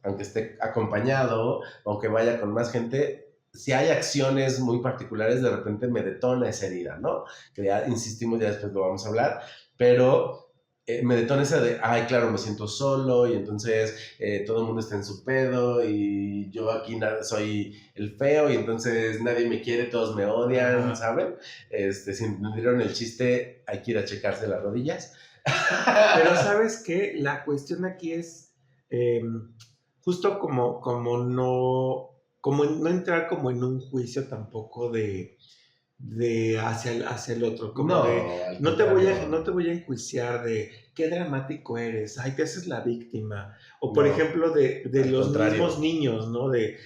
[SPEAKER 1] aunque esté acompañado, aunque vaya con más gente, si hay acciones muy particulares, de repente me detona esa herida, ¿no? Que ya insistimos, ya después lo vamos a hablar, pero me detona esa de, ay, claro, me siento solo y entonces todo el mundo está en su pedo y yo aquí soy el feo y entonces nadie me quiere, todos me odian, ¿saben? Si entendieron el chiste, hay que ir a checarse las rodillas.
[SPEAKER 2] Pero ¿sabes qué? La cuestión aquí es justo como no entrar como en un juicio tampoco de hacia el otro, como no te voy a enjuiciar de qué dramático eres, ay, te haces la víctima, o por ejemplo de los mismos niños, ¿no? De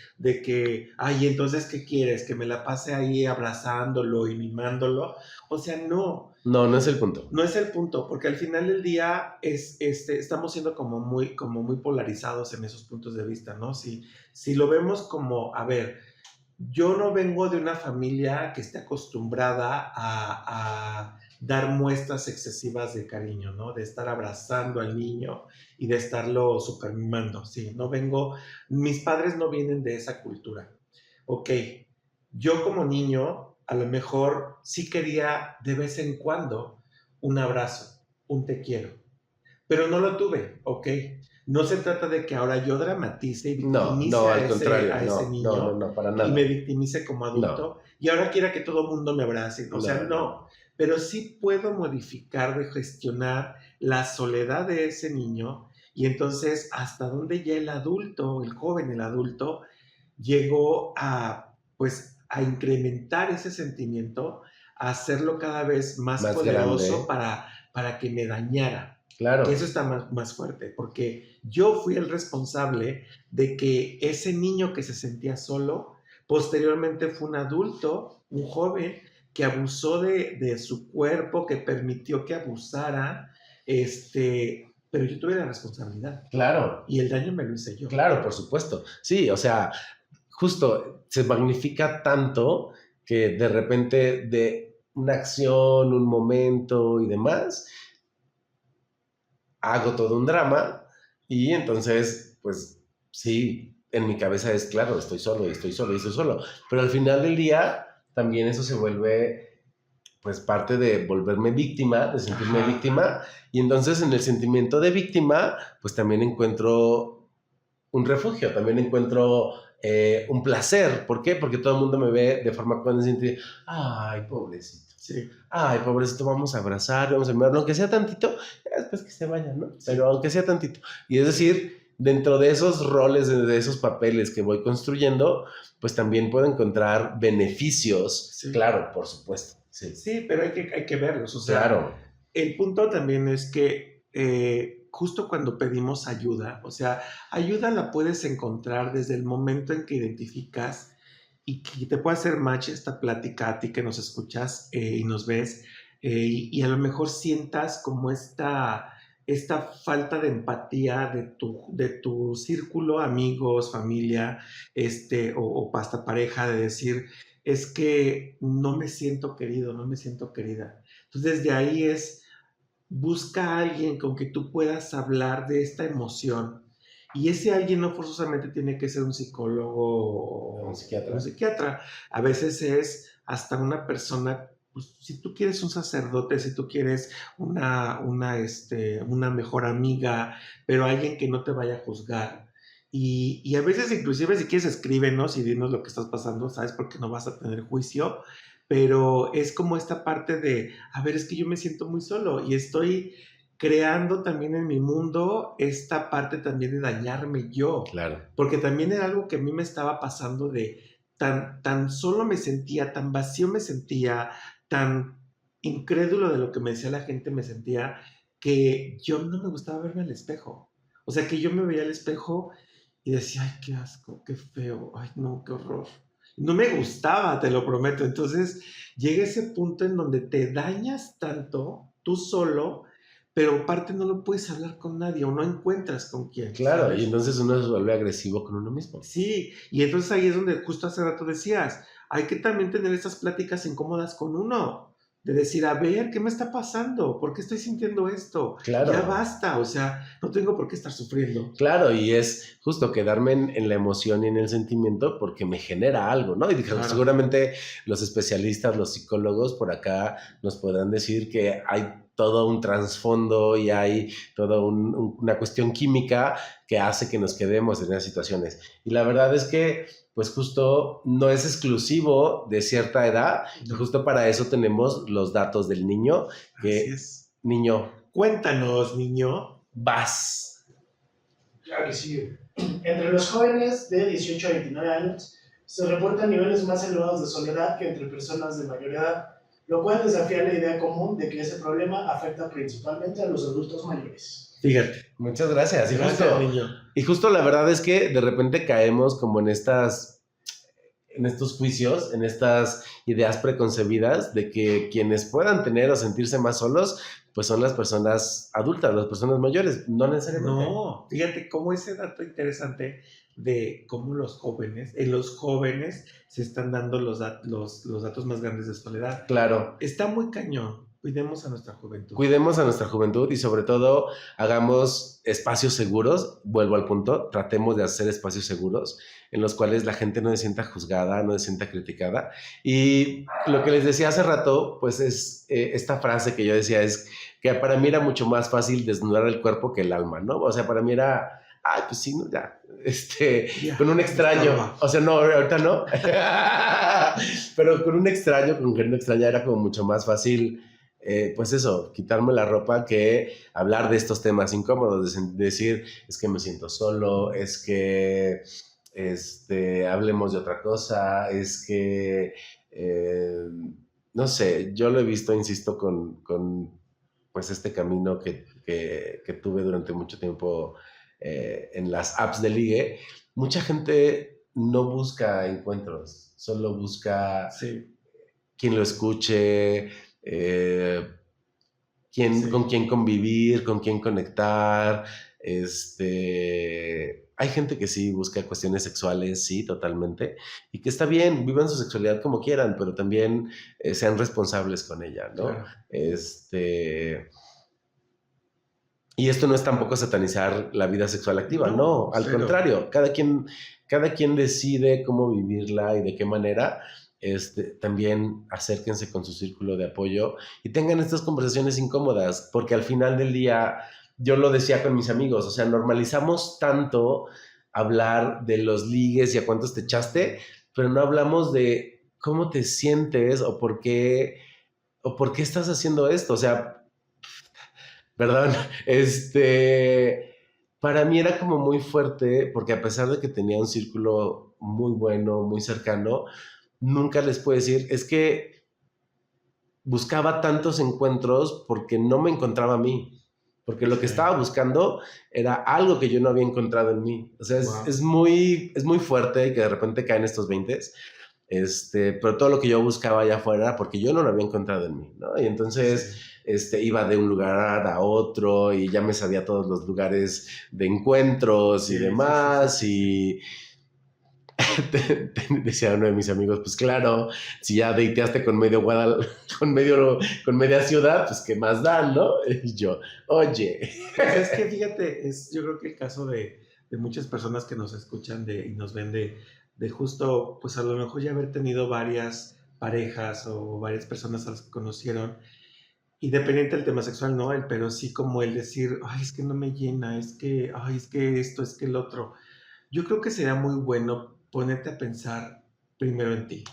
[SPEAKER 2] que, ay, entonces, ¿qué quieres? Que me la pase ahí abrazándolo y mimándolo, o sea, no.
[SPEAKER 1] No es el punto.
[SPEAKER 2] No es el punto, porque al final del día estamos siendo como muy polarizados en esos puntos de vista, ¿no? Si lo vemos como, a ver, yo no vengo de una familia que esté acostumbrada a dar muestras excesivas de cariño, ¿no? De estar abrazando al niño y de estarlo super mimando, sí, mis padres no vienen de esa cultura. Ok, yo como niño a lo mejor sí quería de vez en cuando un abrazo, un te quiero, pero no lo tuve, ok. No se trata de que ahora yo dramatice y victimice
[SPEAKER 1] al contrario,
[SPEAKER 2] a ese niño
[SPEAKER 1] para nada.
[SPEAKER 2] y me victimice como adulto y ahora quiera que todo el mundo me abrace. O sea,
[SPEAKER 1] No.
[SPEAKER 2] no. Pero sí puedo modificar, de gestionar la soledad de ese niño, y entonces hasta dónde ya el adulto, el joven, el adulto, llegó a, pues, a incrementar ese sentimiento, a hacerlo cada vez más
[SPEAKER 1] Más
[SPEAKER 2] poderoso
[SPEAKER 1] grande.
[SPEAKER 2] para que me dañara.
[SPEAKER 1] Claro.
[SPEAKER 2] Que eso está más fuerte, porque yo fui el responsable de que ese niño que se sentía solo, posteriormente fue un adulto, un joven, que abusó de su cuerpo, que permitió que abusara, pero yo tuve la responsabilidad.
[SPEAKER 1] Claro.
[SPEAKER 2] Y el daño me lo hice yo.
[SPEAKER 1] Claro, por supuesto. Sí, o sea, justo se magnifica tanto que de repente de una acción, un momento y demás, hago todo un drama y entonces, pues sí, en mi cabeza es claro, estoy solo y estoy solo y estoy solo, pero al final del día también eso se vuelve pues parte de volverme víctima, de sentirme víctima, y entonces en el sentimiento de víctima pues también encuentro un refugio, también encuentro un placer. ¿Por qué? Porque todo el mundo me ve de forma condescendiente. Ay, pobrecito.
[SPEAKER 2] Sí.
[SPEAKER 1] Ay, pobrecito, vamos a abrazar, vamos a mirarlo, aunque sea tantito, después que se vayan, ¿no? Sí. Pero aunque sea tantito. Y es decir, dentro de esos roles, de esos papeles que voy construyendo, pues también puedo encontrar beneficios. Sí. Claro, por supuesto. Sí,
[SPEAKER 2] sí, pero hay que verlos. O sea,
[SPEAKER 1] claro.
[SPEAKER 2] El punto también es que justo cuando pedimos ayuda, o sea, ayuda la puedes encontrar desde el momento en que identificas y que te puede hacer match esta plática a ti que nos escuchas y nos ves, y a lo mejor sientas como esta falta de empatía de tu círculo, amigos, familia, o hasta pareja, de decir, es que no me siento querido, no me siento querida. Entonces, de ahí busca a alguien con que tú puedas hablar de esta emoción. Y ese alguien no forzosamente tiene que ser un psicólogo o un psiquiatra. A veces es hasta una persona, pues, si tú quieres un sacerdote, si tú quieres una mejor amiga, pero alguien que no te vaya a juzgar. Y a veces inclusive si quieres escríbenos y dinos lo que estás pasando, ¿sabes? Porque no vas a tener juicio, pero es como esta parte de, a ver, es que yo me siento muy solo y estoy creando también en mi mundo esta parte también de dañarme yo.
[SPEAKER 1] Claro.
[SPEAKER 2] Porque también era algo que a mí me estaba pasando de tan solo me sentía, tan vacío me sentía, tan incrédulo de lo que me decía la gente me sentía, que yo no me gustaba verme al espejo. O sea, que yo me veía al espejo y decía, ay, qué asco, qué feo, ay, no, qué horror. No me gustaba, te lo prometo. Entonces llega ese punto en donde te dañas tanto, tú solo, pero aparte no lo puedes hablar con nadie o no encuentras con quién.
[SPEAKER 1] Claro,
[SPEAKER 2] ¿sabes?
[SPEAKER 1] Y entonces uno se vuelve agresivo con uno mismo.
[SPEAKER 2] Sí, y entonces ahí es donde justo hace rato decías, hay que también tener estas pláticas incómodas con uno. De decir, a ver, ¿qué me está pasando? ¿Por qué estoy sintiendo esto?
[SPEAKER 1] Claro.
[SPEAKER 2] Ya basta, o sea, no tengo por qué estar sufriendo.
[SPEAKER 1] Claro, y es justo quedarme en la emoción y en el sentimiento porque me genera algo, ¿no? Y claro, seguramente los especialistas, los psicólogos por acá nos podrán decir que hay todo un trasfondo y hay toda una cuestión química que hace que nos quedemos en esas situaciones. Y la verdad es que pues justo no es exclusivo de cierta edad, y justo para eso tenemos los datos del niño. Que,
[SPEAKER 2] así es.
[SPEAKER 1] Niño.
[SPEAKER 2] Cuéntanos, niño.
[SPEAKER 1] Vas.
[SPEAKER 3] Claro que sí. Entre los jóvenes de 18 a 29 años se reportan niveles más elevados de soledad que entre personas de mayor edad, lo cual desafía la idea común de que ese problema afecta principalmente a los adultos mayores.
[SPEAKER 2] Fíjate.
[SPEAKER 1] Muchas gracias.
[SPEAKER 2] Gracias, niño.
[SPEAKER 1] Y justo la verdad es que de repente caemos como en estos juicios, en estas ideas preconcebidas de que quienes puedan tener o sentirse más solos, pues son las personas adultas, las personas mayores, no necesariamente.
[SPEAKER 2] No, fíjate cómo ese dato interesante de cómo en los jóvenes se están dando los datos más grandes de soledad.
[SPEAKER 1] Claro.
[SPEAKER 2] Está muy cañón. Cuidemos a nuestra juventud.
[SPEAKER 1] Cuidemos a nuestra juventud y sobre todo hagamos espacios seguros, vuelvo al punto, tratemos de hacer espacios seguros en los cuales la gente no se sienta juzgada, no se sienta criticada. Y lo que les decía hace rato, pues es esta frase que yo decía, es que para mí era mucho más fácil desnudar el cuerpo que el alma, ¿no? O sea, para mí era Ay, pues sí, no, ya.
[SPEAKER 2] Ya,
[SPEAKER 1] Con un extraño.
[SPEAKER 2] estaba.
[SPEAKER 1] O sea, no, ahorita no. Pero con un extraño, con quien no extraña, era como mucho más fácil, pues eso, quitarme la ropa que hablar de estos temas incómodos, decir, es que me siento solo, es que hablemos de otra cosa, es que, no sé, yo lo he visto, insisto, con pues este camino que tuve durante mucho tiempo en las apps de ligue. Mucha gente no busca encuentros, solo busca
[SPEAKER 2] Sí,
[SPEAKER 1] quien lo escuche, con
[SPEAKER 2] sí,
[SPEAKER 1] quién convivir, con quién conectar. Hay gente que sí busca cuestiones sexuales, sí, totalmente, y que está bien, vivan su sexualidad como quieran, pero también sean responsables con ella, ¿no?
[SPEAKER 2] claro.
[SPEAKER 1] Y esto no es tampoco satanizar la vida sexual activa,
[SPEAKER 2] No,
[SPEAKER 1] no, al
[SPEAKER 2] cero.
[SPEAKER 1] contrario, cada quien decide cómo vivirla y de qué manera. También acérquense con su círculo de apoyo y tengan estas conversaciones incómodas, porque al final del día, yo lo decía con mis amigos, o sea, normalizamos tanto hablar de los ligues y a cuántos te echaste, pero no hablamos de cómo te sientes o por qué estás haciendo esto, o sea, perdón, para mí era como muy fuerte, porque a pesar de que tenía un círculo muy bueno, muy cercano, nunca les puedo decir, es que buscaba tantos encuentros porque no me encontraba a mí, porque lo que
[SPEAKER 2] Sí,
[SPEAKER 1] estaba buscando era algo que yo no había encontrado en mí. O sea, es,
[SPEAKER 2] wow.
[SPEAKER 1] es muy, es muy fuerte que de repente caen estos 20, pero todo lo que yo buscaba allá afuera, porque yo no lo había encontrado en mí, ¿no? Y entonces
[SPEAKER 2] Sí,
[SPEAKER 1] iba de un lugar a otro y ya me sabía todos los lugares de encuentros y
[SPEAKER 2] sí, sí, sí, sí,
[SPEAKER 1] demás
[SPEAKER 2] sí, sí.
[SPEAKER 1] y decía uno de mis amigos, pues claro, si ya dateaste con medio con media ciudad, pues qué más dan, ¿no? Y yo, oye,
[SPEAKER 2] Pues es que fíjate, yo creo que el caso de muchas personas que nos escuchan y nos ven de justo, pues a lo mejor ya haber tenido varias parejas o varias personas a las que conocieron, independiente del tema sexual, ¿no? Pero sí como el decir, ay, es que no me llena, es que, ay, es que esto, es que el otro. Yo creo que sería muy bueno ponerte a pensar primero en ti.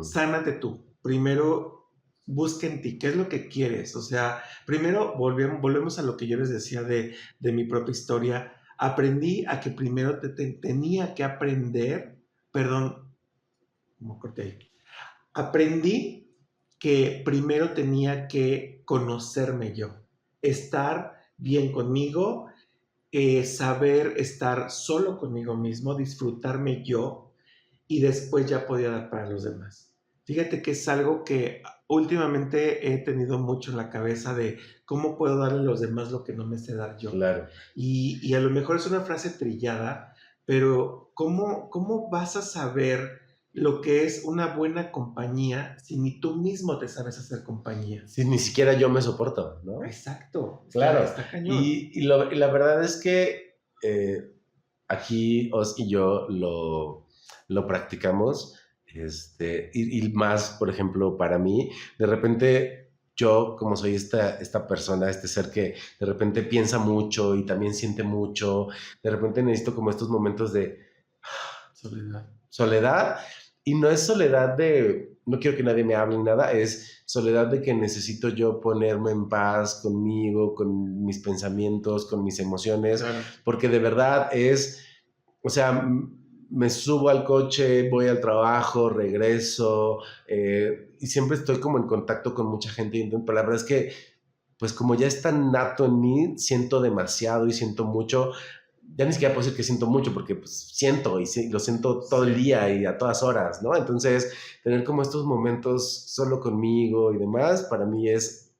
[SPEAKER 2] Sánate tú. Primero busca en ti qué es lo que quieres. O sea, primero volvemos a lo que yo les decía de mi propia historia. Aprendí a que primero tenía que aprender, perdón, ¿cómo corté ahí? Aprendí que primero tenía que conocerme yo, estar bien conmigo, saber estar solo conmigo mismo, disfrutarme yo y después ya podía dar para los demás. Fíjate que es algo que últimamente he tenido mucho en la cabeza de cómo puedo darle a los demás lo que no me sé dar yo.
[SPEAKER 1] claro.
[SPEAKER 2] Y a lo mejor es una frase trillada, pero ¿cómo vas a saber lo que es una buena compañía si ni tú mismo te sabes hacer compañía?
[SPEAKER 1] Si ni siquiera yo me soporto, ¿no?
[SPEAKER 2] Exacto,
[SPEAKER 1] Claro.
[SPEAKER 2] está cañón.
[SPEAKER 1] Y la verdad es que aquí Os y yo lo practicamos, y más, por ejemplo, para mí, de repente yo, como soy esta persona, este ser que de repente piensa mucho y también siente mucho, de repente necesito como estos momentos de
[SPEAKER 2] Soledad.
[SPEAKER 1] soledad, y no es soledad de no quiero que nadie me hable ni nada, es soledad de que necesito yo ponerme en paz conmigo, con mis pensamientos, con mis emociones,
[SPEAKER 2] Claro.
[SPEAKER 1] porque de verdad o sea, me subo al coche, voy al trabajo, regreso, y siempre estoy como en contacto con mucha gente, pero la verdad es que pues como ya es tan nato en mí, siento demasiado y siento mucho. Ya ni siquiera puedo decir que siento mucho, porque pues siento y lo siento todo el
[SPEAKER 2] Sí.
[SPEAKER 1] día y a todas horas, ¿no? Entonces, tener como estos momentos solo conmigo y demás, para mí es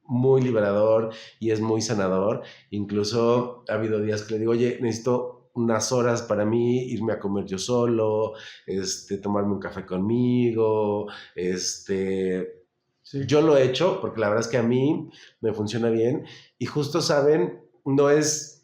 [SPEAKER 1] muy liberador y es muy sanador. Incluso ha habido días que le digo, oye, necesito unas horas para mí, irme a comer yo solo, tomarme un café conmigo,
[SPEAKER 2] Sí.
[SPEAKER 1] yo lo he hecho porque la verdad es que a mí me funciona bien y justo saben, no es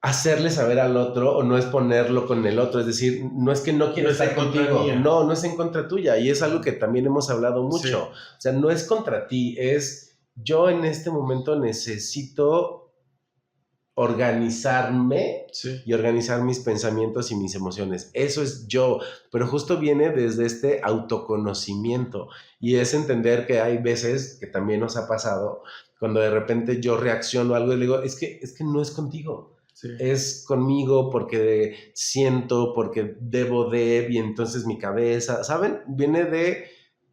[SPEAKER 1] hacerle saber al otro o no es ponerlo con el otro, es decir, no es que no quiero
[SPEAKER 2] No es
[SPEAKER 1] estar
[SPEAKER 2] en contra
[SPEAKER 1] contigo,
[SPEAKER 2] mía.
[SPEAKER 1] no es en contra tuya y es algo que también hemos hablado
[SPEAKER 2] Sí.
[SPEAKER 1] mucho, o sea, no es contra ti, es yo en este momento necesito organizarme
[SPEAKER 2] Sí.
[SPEAKER 1] y organizar mis pensamientos y mis emociones. Eso es yo, pero justo viene desde este autoconocimiento y es entender que hay veces que también nos ha pasado cuando de repente yo reacciono a algo y le digo, es que no es contigo.
[SPEAKER 2] Sí.
[SPEAKER 1] Es conmigo porque siento, porque debo de, y entonces mi cabeza, ¿saben? Viene de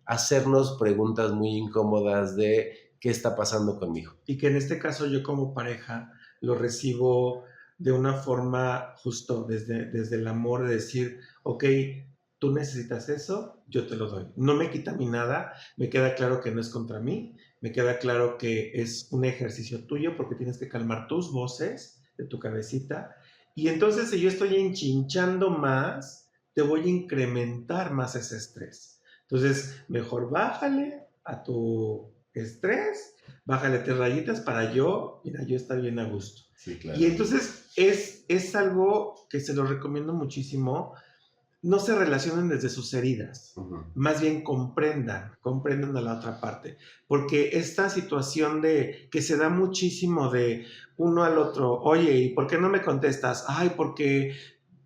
[SPEAKER 1] hacernos preguntas muy incómodas de qué está pasando conmigo.
[SPEAKER 2] Y que en este caso yo como pareja lo recibo de una forma justo desde el amor de decir, ok, tú necesitas eso, yo te lo doy. No me quita a mí nada, me queda claro que no es contra mí, me queda claro que es un ejercicio tuyo porque tienes que calmar tus voces de tu cabecita. Y entonces si yo estoy enchinchando más, te voy a incrementar más ese estrés. Entonces, mejor bájale a tu estrés, bájale 3 rayitas para yo estar bien a gusto.
[SPEAKER 1] Sí, claro.
[SPEAKER 2] Y entonces es algo que se lo recomiendo muchísimo. No se relacionen desde sus heridas, más bien comprendan a la otra parte, porque esta situación de que se da muchísimo de uno al otro, oye, ¿y por qué no me contestas? Ay, porque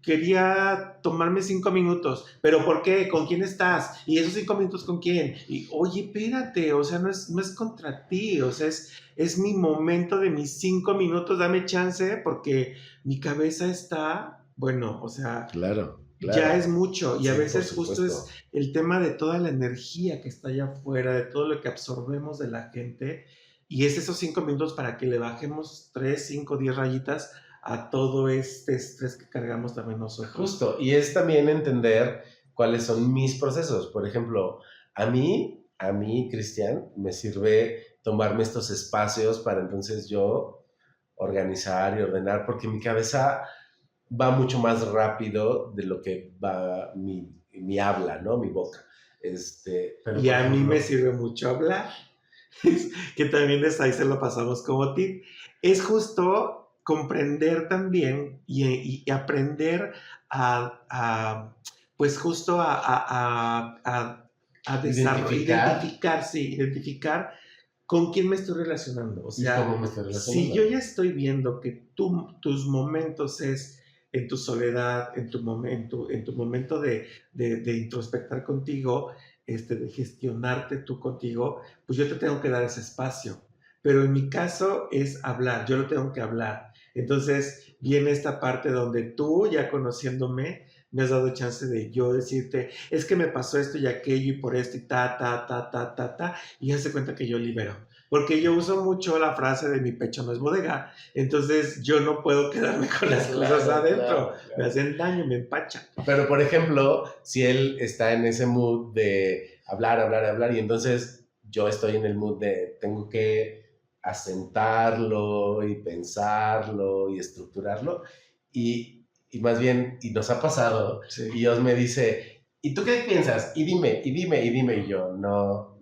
[SPEAKER 2] quería tomarme 5 minutos, pero ¿por qué? ¿Con quién estás? ¿Y esos 5 minutos con quién? Y oye, espérate, o sea, no es contra ti, o sea, es mi momento de mis 5 minutos, dame chance, porque mi cabeza está, bueno, o sea,
[SPEAKER 1] claro.
[SPEAKER 2] ya es mucho, y
[SPEAKER 1] Sí,
[SPEAKER 2] a veces
[SPEAKER 1] por
[SPEAKER 2] justo es
[SPEAKER 1] supuesto.
[SPEAKER 2] el tema de toda la energía que está allá afuera, de todo lo que absorbemos de la gente, y es esos 5 minutos para que le bajemos 3, 5, 10 rayitas a todo este estrés que cargamos también nosotros.
[SPEAKER 1] Justo, y es también entender cuáles son mis procesos. Por ejemplo, a mí, Cristian, me sirve tomarme estos espacios para entonces yo organizar y ordenar, porque mi cabeza va mucho más rápido de lo que va mi habla, ¿no? Mi boca. Pero
[SPEAKER 2] y a mí me sirve mucho hablar, que también desde ahí se lo pasamos como tip. Es justo comprender también y aprender pues justo a identificar con quién me estoy relacionando. O sea,
[SPEAKER 1] ¿cómo me estoy relacionando?
[SPEAKER 2] si yo ya estoy viendo que tus momentos es en tu soledad, en tu momento de introspectar contigo, de gestionarte tú contigo, pues yo te tengo que dar ese espacio. Pero en mi caso es hablar, yo lo tengo que hablar. Entonces viene esta parte donde tú, ya conociéndome, me has dado chance de yo decirte, es que me pasó esto y aquello y por esto y y hace cuenta que yo libero. Porque yo uso mucho la frase de mi pecho no es bodega, entonces yo no puedo quedarme con las cosas adentro, claro. Me hacen daño, me empachan.
[SPEAKER 1] Pero por ejemplo, si él está en ese mood de hablar, y entonces yo estoy en el mood de tengo que asentarlo y pensarlo y estructurarlo, y más bien, y nos ha pasado, sí. Y Dios me dice, ¿y tú qué piensas? Y dime, y yo, no,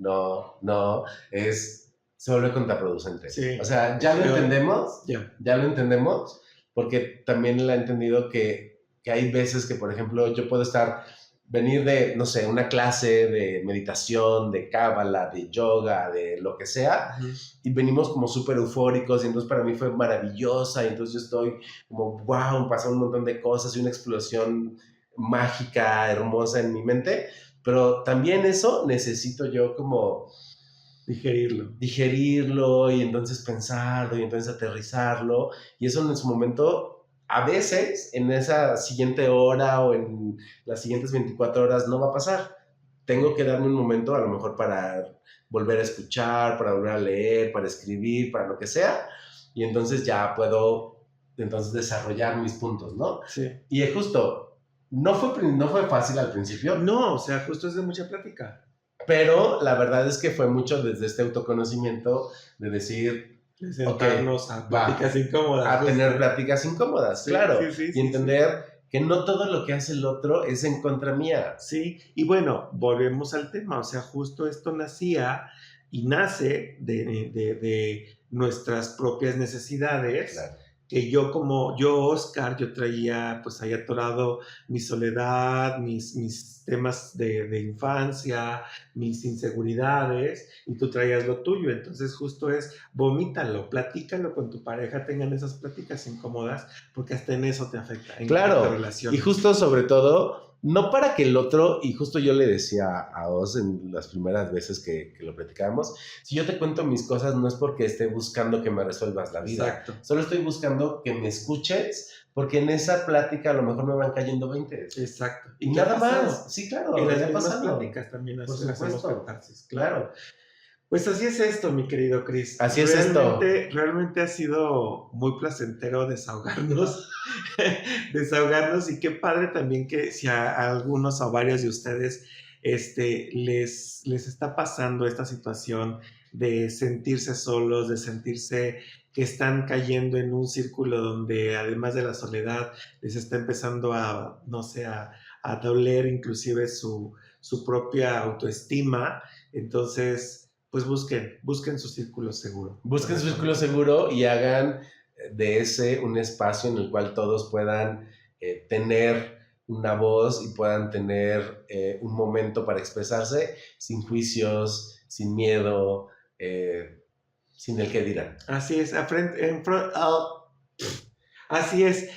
[SPEAKER 1] se vuelve contraproducente. Sí. O sea, ya lo entendemos, ya lo entendemos, porque también él ha entendido que hay veces que, por ejemplo, yo puedo venir de, no sé, una clase de meditación, de cábala, de yoga, de lo que sea, y venimos como súper eufóricos, y entonces para mí fue maravillosa, y entonces yo estoy como, wow, pasaron un montón de cosas, y una explosión mágica, hermosa en mi mente, pero también eso necesito yo como digerirlo, y entonces pensarlo, y entonces aterrizarlo, y eso en su momento, a veces, en esa siguiente hora o en las siguientes 24 horas no va a pasar. Tengo que darme un momento a lo mejor para volver a escuchar, para volver a leer, para escribir, para lo que sea, y entonces ya puedo desarrollar mis puntos, ¿no?
[SPEAKER 2] Sí.
[SPEAKER 1] Y es justo, no fue fácil al principio.
[SPEAKER 2] No, o sea, justo es de mucha plática.
[SPEAKER 1] Pero la verdad es que fue mucho desde este autoconocimiento de decir,
[SPEAKER 2] sentarnos a pláticas incómodas.
[SPEAKER 1] A tener pláticas incómodas, sí, claro. Sí, y entender que no todo lo que hace el otro es en contra mía.
[SPEAKER 2] Sí, y bueno, volvemos al tema, o sea, justo esto nacía y nace de nuestras propias necesidades, claro, que yo como yo, Oscar, yo traía pues ahí atorado mi soledad, mis temas de infancia, mis inseguridades, y tú traías lo tuyo. Entonces justo es, vomítalo, platícalo con tu pareja, tengan esas pláticas incómodas, porque hasta en eso te afecta, en
[SPEAKER 1] Claro,
[SPEAKER 2] la relación.
[SPEAKER 1] y justo sobre todo, no para que el otro, y justo yo le decía a Oz en las primeras veces que lo platicábamos, si yo te cuento mis cosas no es porque esté buscando que me resuelvas la vida,
[SPEAKER 2] Exacto.
[SPEAKER 1] solo estoy buscando que me escuches, porque en esa plática a lo mejor me van cayendo 20.
[SPEAKER 2] Exacto.
[SPEAKER 1] Y
[SPEAKER 2] qué ha
[SPEAKER 1] nada
[SPEAKER 2] pasado?
[SPEAKER 1] más, sí, claro,
[SPEAKER 2] En las
[SPEAKER 1] ya ha
[SPEAKER 2] mismas
[SPEAKER 1] pasado.
[SPEAKER 2] pláticas también
[SPEAKER 1] Por
[SPEAKER 2] hacemos
[SPEAKER 1] supuesto.
[SPEAKER 2] catarsis.
[SPEAKER 1] Claro.
[SPEAKER 2] Pues así es esto, mi querido Chris.
[SPEAKER 1] Así es esto.
[SPEAKER 2] Realmente ha sido muy placentero desahogarnos, desahogarnos, y qué padre también que si a algunos o varios de ustedes les está pasando esta situación de sentirse solos, de sentirse que están cayendo en un círculo donde además de la soledad les está empezando a, no sé, a doler inclusive su propia autoestima. Entonces, pues busquen su círculo seguro.
[SPEAKER 1] Busquen su círculo seguro y hagan de ese un espacio en el cual todos puedan tener una voz y puedan tener un momento para expresarse sin juicios, sin miedo, sin el que dirán.
[SPEAKER 2] Así es, así es,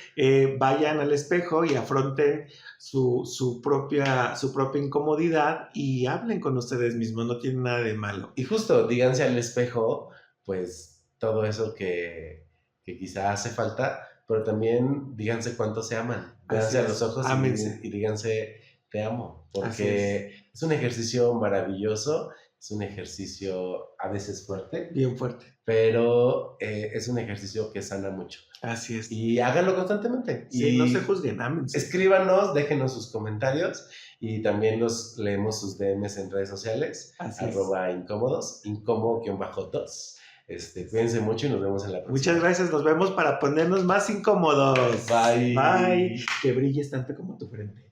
[SPEAKER 2] vayan al espejo y afronten su propia incomodidad y hablen con ustedes mismos, no tiene nada de malo.
[SPEAKER 1] Y justo, díganse al espejo, pues, todo eso que quizá hace falta, pero también díganse cuánto se aman. Díganse a los ojos y díganse, te amo, porque es un ejercicio maravilloso, es un ejercicio a veces fuerte.
[SPEAKER 2] Bien fuerte.
[SPEAKER 1] Pero es un ejercicio que sana mucho.
[SPEAKER 2] Así es.
[SPEAKER 1] Y háganlo constantemente.
[SPEAKER 2] Sí,
[SPEAKER 1] y
[SPEAKER 2] no se juzguen, ámense.
[SPEAKER 1] Escríbanos, déjenos sus comentarios y también los leemos sus DMs en redes sociales. @incómodos, incómodo_2. Cuídense mucho y nos vemos en la próxima.
[SPEAKER 2] Muchas gracias, nos vemos para ponernos más incómodos.
[SPEAKER 1] Bye.
[SPEAKER 2] Bye. Que brilles tanto como tu frente.